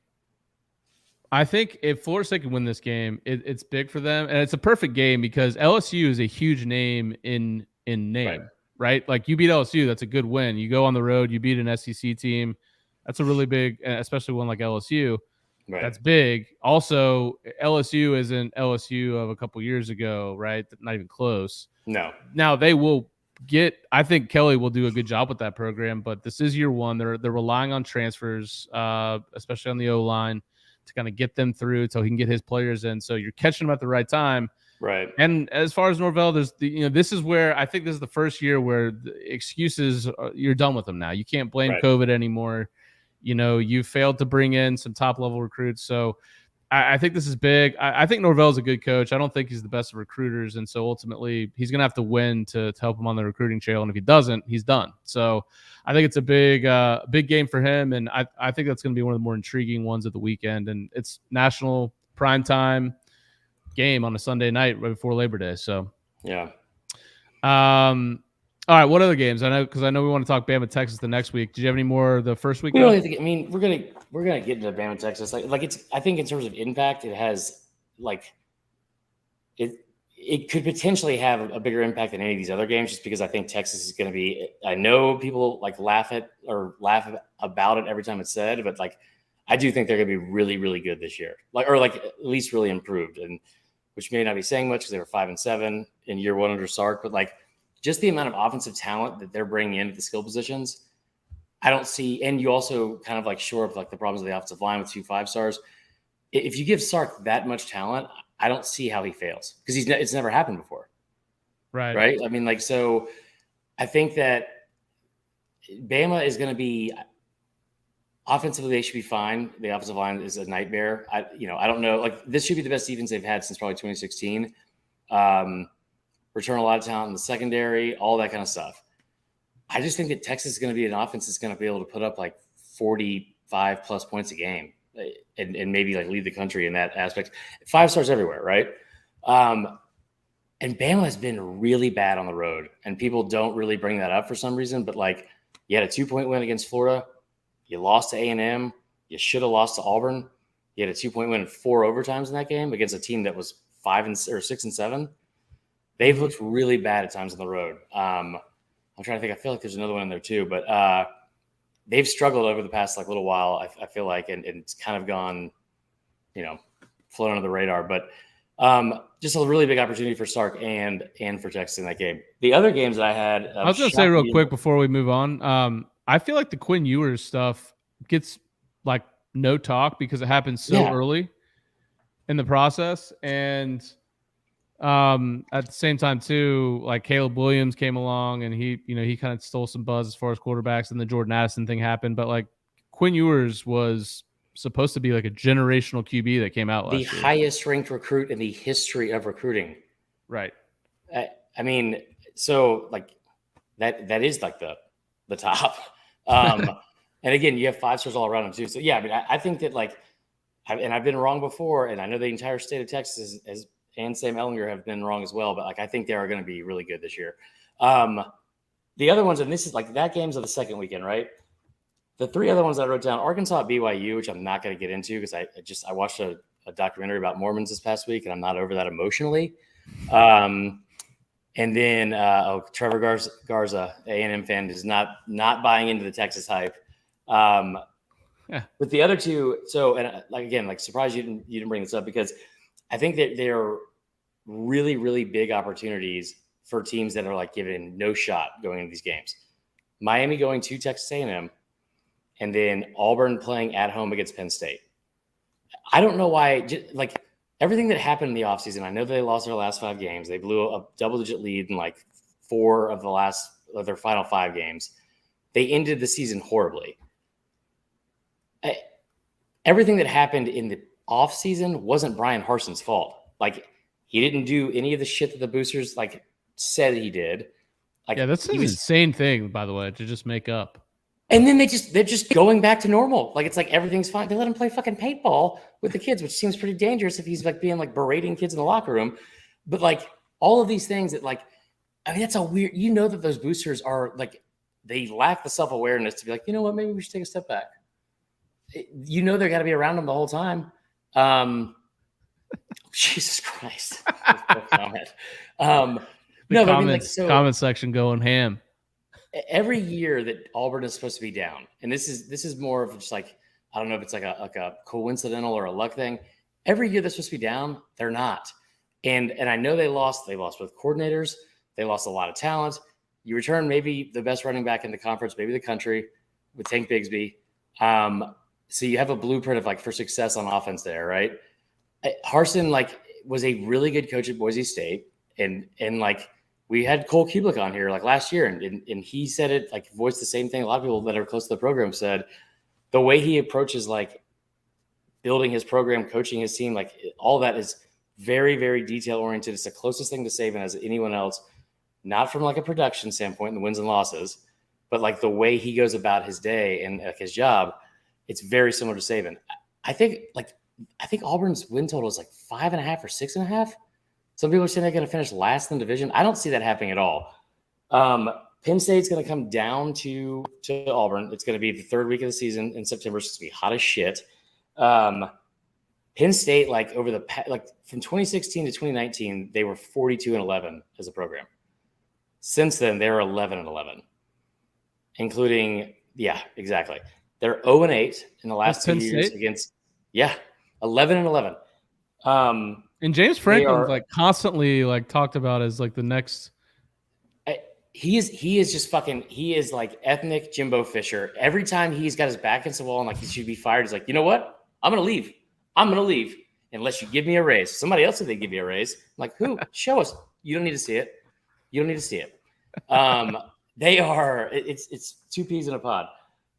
if Florida State can win this game, it's big for them, and it's a perfect game because LSU is a huge name in name, right? Like you beat LSU, that's a good win. You go on the road, you beat an SEC team, that's a really big, especially one like LSU. Right. That's big. Also, LSU isn't LSU of a couple years ago, right? Not even close. No. Now they will I think Kelly will do a good job with that program, but this is year one. They're relying on transfers, especially on the O-line, to kind of get them through so he can get his players in. So you're catching them at the right time. Right. And as far as Norvell, this is where I think this is the first year where the excuses, you're done with them now. You can't blame COVID anymore. You know, you failed to bring in some top level recruits. So I think this is big. I think Norvell is a good coach. I don't think he's the best of recruiters. And so ultimately he's going to have to win to help him on the recruiting trail. And if he doesn't, he's done. So I think it's a big game for him. And I think that's going to be one of the more intriguing ones of the weekend. And it's national primetime game on a Sunday night right before Labor Day. So, yeah. All right. What other games? I know we want to talk Bama, Texas the next week. Did you have any more the first week? We don't have to, I mean, we're gonna get into Bama, Texas. Like it's. I think in terms of impact, it has like it could potentially have a bigger impact than any of these other games, just because I think Texas is going to be. I know people like laugh about it every time it's said, but like I do think they're going to be really, really good this year. Like at least really improved, and which may not be saying much because they were 5-7 in year one under Sark, but like. Just the amount of offensive talent that they're bringing in at the skill positions, I don't see. And you also kind of like shore up like the problems of the offensive line with 2 5-stars. If you give Sark that much talent, I don't see how he fails because it's never happened before. Right. I mean, like, so I think that Bama is going to be offensively, they should be fine. The offensive line is a nightmare. I don't know. Like this should be the best defense they've had since probably 2016. Return a lot of talent in the secondary, all that kind of stuff. I just think that Texas is going to be an offense that's going to be able to put up like 45 plus points a game and maybe like lead the country in that aspect. 5 stars everywhere, right? And Bama has been really bad on the road, and people don't really bring that up for some reason. But like, you had a 2-point win against Florida, You lost to A&M. You should have lost to Auburn. You had a 2-point win in 4 overtimes in that game against a team that was 6 and 7. They've looked really bad at times on the road. I'm trying to think. I feel like there's another one in there too, but they've struggled over the past little while. I feel like, and it's kind of gone, flown under the radar. But just a really big opportunity for Sark and for Texas in that game. The other games that I had, I was going to say real quick before we move on. I feel like the Quinn Ewers stuff gets no talk because it happens so early in the process, and at the same time too, Caleb Williams came along and he kind of stole some buzz as far as quarterbacks, and the Jordan Addison thing happened. But Quinn Ewers was supposed to be a generational QB that came out last year. The highest ranked recruit in the history of recruiting. Right. I mean, so that is the top. And again, you have 5 stars all around him too. So yeah, I mean, I think that I've been wrong before, and I know the entire state of Texas and Sam Ehlinger have been wrong as well, but I think they are going to be really good this year. The other ones, and this is that game's of the second weekend, right? The 3 other ones I wrote down: Arkansas at BYU, which I'm not going to get into because I watched a documentary about Mormons this past week, and I'm not over that emotionally. And then Trevor Garza, A&M fan, is not buying into the Texas hype. But the other 2, so and again, surprised you didn't bring this up, because I think that they're really, really big opportunities for teams that are given no shot going into these games. Miami going to Texas A&M, and then Auburn playing at home against Penn State. I don't know why, everything that happened in the offseason. I know they lost their last 5 games. They blew a double-digit lead in 4 of their final 5 games. They ended the season horribly. Everything that happened in the offseason wasn't Brian Harson's fault. He didn't do any of the shit that the boosters said he did. That's an insane thing, by the way, to just make up. And then they're just going back to normal. It's everything's fine. They let him play fucking paintball with the kids, which seems pretty dangerous if he's being berating kids in the locker room. But all of these things that that's a weird, that those boosters are they lack the self-awareness to be you know what, maybe we should take a step back. They're got to be around them the whole time. Jesus Christ. Comment section going ham. Every year that Auburn is supposed to be down, and this is more of just I don't know if it's a coincidental or a luck thing. Every year they're supposed to be down, they're not. And I know they lost with coordinators. They lost a lot of talent. You return maybe the best running back in the conference, maybe the country, with Tank Bigsby. So you have a blueprint of for success on offense there, right? Harsin was a really good coach at Boise State, and we had Cole Kubelik on here last year, and he said it voiced the same thing. A lot of people that are close to the program said the way he approaches building his program, coaching his team, all that is very, very detail oriented. It's the closest thing to Saban as anyone else, not from a production standpoint in the wins and losses, but the way he goes about his day and his job. It's very similar to Saban. I think Auburn's win total is 5.5 or 6.5. Some people are saying they're going to finish last in the division. I don't see that happening at all. Penn State's going to come down to Auburn. It's going to be the 3rd week of the season in September. It's going to be hot as shit. Penn State, over the from 2016 to 2019, they were 42-11 as a program. Since then, they're 11-11, including exactly. They're 0-8 in the last 2 years against 11-11. And James Franklin's constantly talked about as the next. He is just fucking. He is ethnic Jimbo Fisher. Every time he's got his back against the wall and he should be fired, he's you know what? I'm gonna leave. I'm gonna leave unless you give me a raise. Somebody else said they give me a raise. I'm who? Show us. You don't need to see it. You don't need to see it. They are. It's 2 peas in a pod.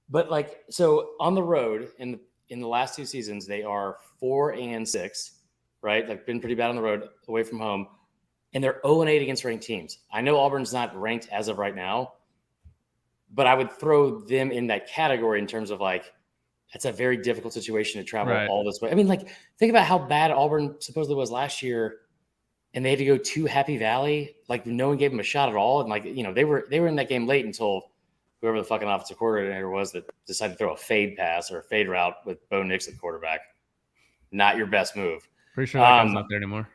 But so on the road in the last 2 seasons, they are 4-6, right? Been pretty bad on the road away from home, and they're 0-8 against ranked teams. I know Auburn's not ranked as of right now, but I would throw them in that category in terms of it's a very difficult situation to travel all this way. I mean, think about how bad Auburn supposedly was last year, and they had to go to Happy Valley. No one gave them a shot at all, and they were in that game late until whoever the fucking offensive coordinator was that decided to throw a fade pass or a fade route with Bo Nix at quarterback. Not your best move. Pretty sure that guy's not there anymore.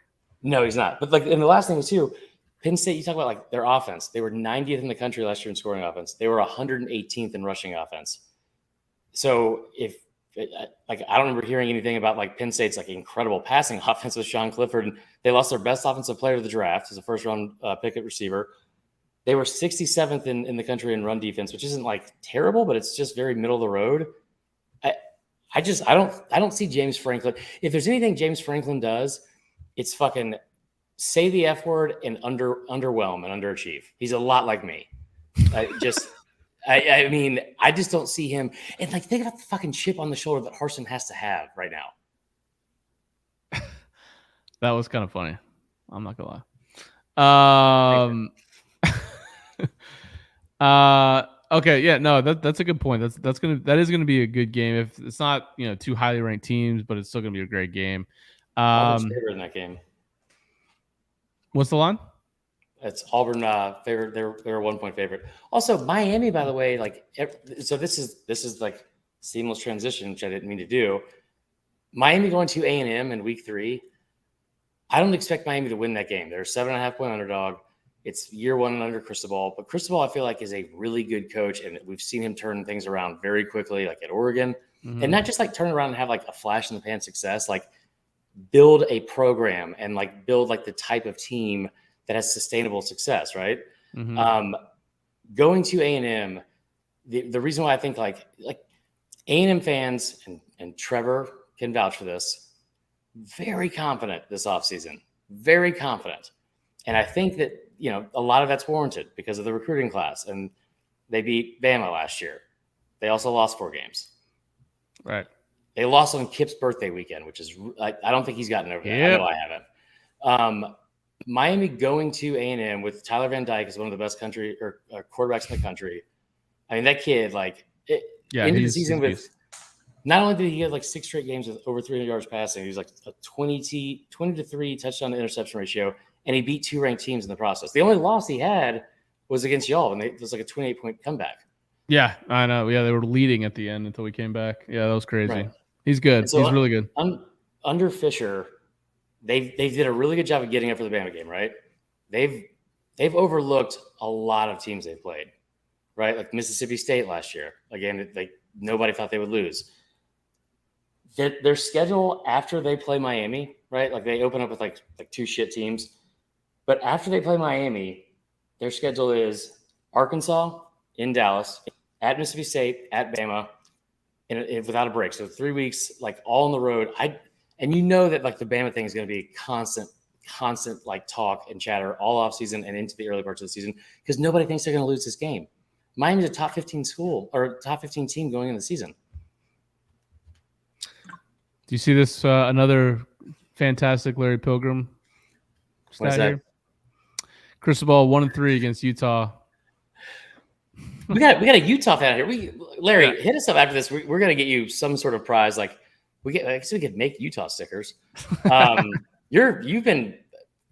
No, he's not. But and the last thing is too, Penn State, you talk about their offense. They were 90th in the country last year in scoring offense. They were 118th in rushing offense. So I don't remember hearing anything about Penn State's incredible passing offense with Sean Clifford. And they lost their best offensive player to the draft as a first round pick at receiver. They were 67th in the country in run defense, which isn't terrible, but it's just very middle of the road. I don't see James Franklin. If there's anything James Franklin does, it's fucking say the F word and underwhelm and underachieve. He's a lot like me. I mean, I just don't see him. And think about the fucking chip on the shoulder that Harsin has to have right now. That was kind of funny. I'm not gonna lie. Okay, yeah, no, that's a good point. That is gonna be a good game. If it's not two highly ranked teams, but it's still gonna be a great game. Auburn's favorite in that game. What's the line? It's Auburn favorite. They're a 1 point favorite. Also, Miami, by the way, so this is seamless transition, which I didn't mean to do. Miami going to A&M in week 3. I don't expect Miami to win that game. They're a 7.5 point underdog. It's year 1 under Cristobal, but Cristobal I feel is a really good coach, and we've seen him turn things around very quickly, at Oregon, and not just turn around and have a flash in the pan success, build a program and build the type of team that has sustainable success, right? Mm-hmm. Going to A&M, the reason why I think A&M fans and Trevor can vouch for this, very confident this offseason, very confident. And I think that, a lot of that's warranted because of the recruiting class. And they beat Bama last year. They also lost 4 games. Right. They lost on Kip's birthday weekend, which is I don't think he's gotten over that. Yep. I know I haven't. Miami going to A&M with Tyler Van Dyke as one of the best quarterbacks in the country. I mean, that kid, into the season with not only did he get 6 straight games with over 300 yards passing, he was a 20 to 3 touchdown to interception ratio, and he beat 2 ranked teams in the process. The only loss he had was against y'all, and it was a 28-point comeback. Yeah, I know. Yeah, they were leading at the end until we came back. Yeah, that was crazy. Right. He's good. So he's really good. Under Fisher, they did a really good job of getting up for the Bama game, right? They've overlooked a lot of teams they've played, right? Mississippi State last year. Again, nobody thought they would lose. Their schedule after they play Miami, right? They open up with 2 shit teams. But after they play Miami, their schedule is Arkansas, in Dallas, at Mississippi State, at Bama, and without a break. So 3 weeks, all on the road. that the Bama thing is going to be constant talk and chatter all off season and into the early parts of the season because nobody thinks they're going to lose this game. Miami's a top 15 school or top 15 team going into the season. Do you see this another fantastic Larry Pilgrim stat here? Cristobal 1-3 against Utah. We got a Utah fan out here. Larry, hit us up after this. We're gonna get you some sort of prize. I guess we could make Utah stickers. You've been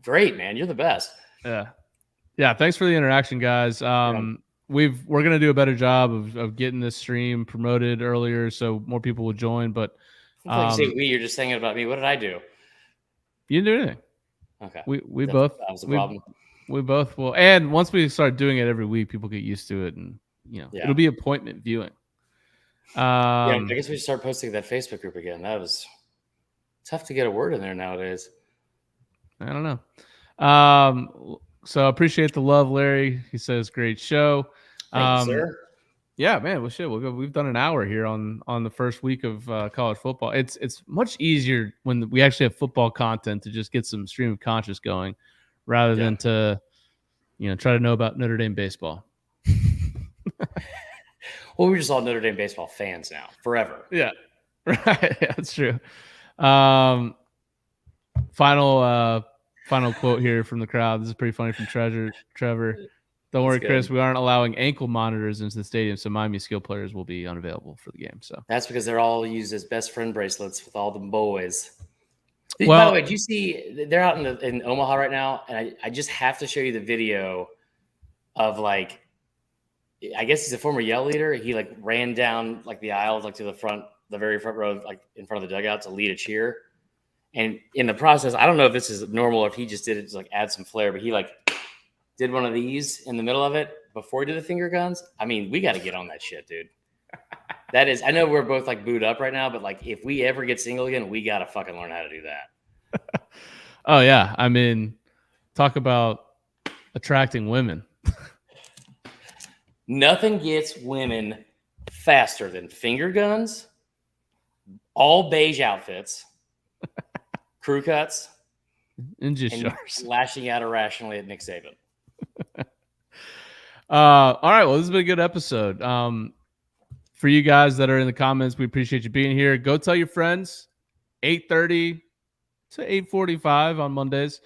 great, man. You're the best. Yeah. Thanks for the interaction, guys. We're gonna do a better job of getting this stream promoted earlier so more people will join. But you say you're just saying it about me. What did I do? You didn't do anything. Okay. We both. That was a problem. We both will. And once we start doing it every week, people get used to it, and it'll be appointment viewing. I guess we should start posting that Facebook group again. That was tough to get a word in there nowadays. I don't know. So I appreciate the love, Larry. He says, great show. Thank you, sir. Yeah, man. Well, shit. We've done an hour here on the first week of college football. It's much easier when we actually have football content to just get some stream of conscious going, rather than to, try to know about Notre Dame baseball. Well, we're just all Notre Dame baseball fans now, forever. Yeah, right. Yeah, that's true. Final quote here from the crowd. This is pretty funny from Trevor. Don't worry, Chris. We aren't allowing ankle monitors into the stadium, so Miami skill players will be unavailable for the game. So that's because they're all used as best friend bracelets with all the boys. By the way, do you see they're out in Omaha right now? And I just have to show you the video of I guess he's a former Yell leader. He like ran down like the aisles, like to the very front row, like in front of the dugout to lead a cheer. And in the process, I don't know if this is normal or if he just did it to like add some flair, but he like did one of these in the middle of it before he did the finger guns. I mean, we got to get on that shit, dude. That is, I know we're both like booed up right now, but like if we ever get single again, we got to fucking learn how to do that. Oh yeah. I mean, talk about attracting women. Nothing gets women faster than finger guns, all beige outfits, crew cuts, and just and sharks. lashing out irrationally at Nick Saban. All right. Well, this has been a good episode. For you guys that are in the comments, we appreciate you being here. Go tell your friends. 8:30 to 8:45 on Mondays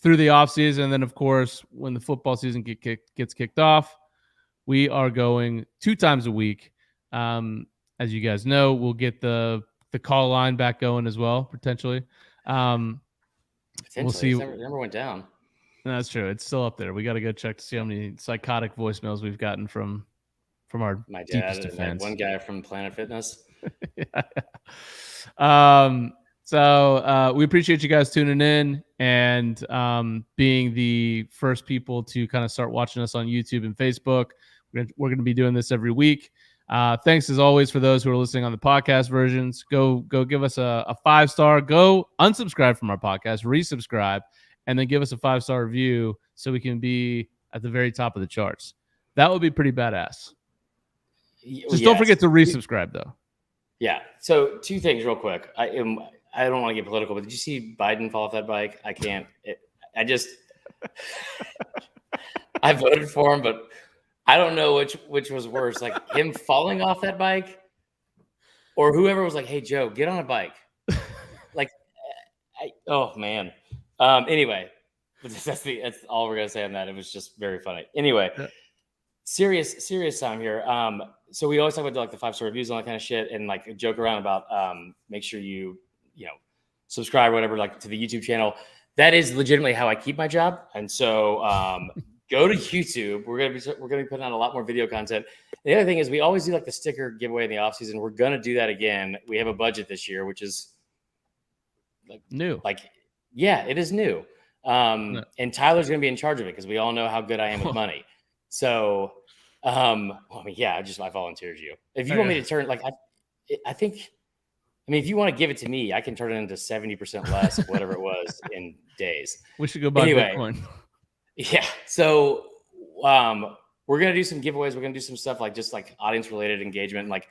through the off season, and then of course when the football season gets kicked off, we are going 2 times a week. As you guys know, we'll get the call line back going as well potentially. We'll see. It never went down. That's true. It's still up there. We got to go check to see how many psychotic voicemails we've gotten from my dad deepest and defense. one guy from Planet Fitness. So we appreciate you guys tuning in and being the first people to kind of start watching us on YouTube and Facebook. We're going to be doing this every week. Thanks as always for those who are listening on the podcast versions. Go give us a 5-star. Go unsubscribe from our podcast, resubscribe, and then give us a 5-star review so we can be at the very top of the charts. That would be pretty badass. Just don't forget to resubscribe though. Yeah. So 2 things real quick. I don't want to get political, but did you see Biden fall off that bike? I can't. I voted for him, but I don't know which was worse, like him falling off that bike, or whoever was like, "Hey Joe, get on a bike." Like, oh man. Anyway, that's all we're gonna say on that. It was just very funny. Anyway, serious time here. So we always talk about like the 5-star reviews and all that kind of shit, and like joke around about make sure you subscribe or whatever, like to the YouTube channel. That is legitimately how I keep my job. And so go to YouTube. We're gonna be putting out a lot more video content. And the other thing is we always do like the sticker giveaway in the off season. We're gonna do that again. We have a budget this year, which is like new. Like, yeah, it is new. And Tyler's gonna be in charge of it because we all know how good I am with money. So I mean, yeah, I volunteered you. If you want me to turn, like, I think, I mean, if you want to give it to me, I can turn it into 70% less of whatever it was in days. We should go buy Bitcoin. Yeah. So we're going to do some giveaways. We're going to do some stuff like just like audience related engagement. Like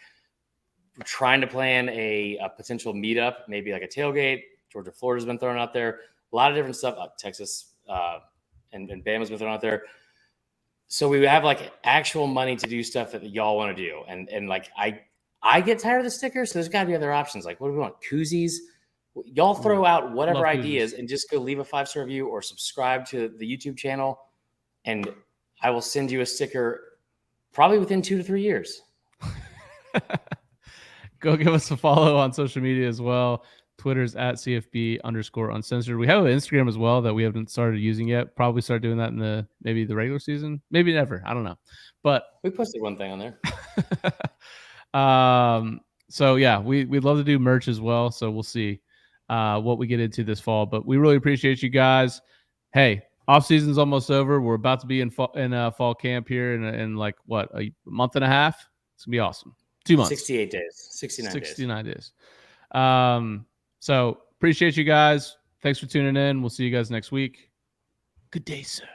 we're trying to plan a potential meetup, maybe like a tailgate. Georgia, Florida's been thrown out there. A lot of different stuff. Texas and Bama's been thrown out there. So we have like actual money to do stuff that y'all want to do. And like, I get tired of the stickers. So there's gotta be other options. Like, what do we want? Koozies. Y'all throw out whatever ideas and just go leave a 5-star review or subscribe to the YouTube channel. And I will send you a sticker probably within 2 to 3 years. Go give us a follow on social media as well. Twitter's at CFB_uncensored. We have an Instagram as well that we haven't started using yet. Probably start doing that in maybe the regular season. Maybe never. I don't know. But we posted one thing on there. So yeah, we'd love to do merch as well. So we'll see what we get into this fall. But we really appreciate you guys. Hey, off season's almost over. We're about to be in fall camp here in like what, a month and a half. It's gonna be awesome. 2 months. 68 days. 69 days. So appreciate you guys. Thanks for tuning in. We'll see you guys next week. Good day, sir.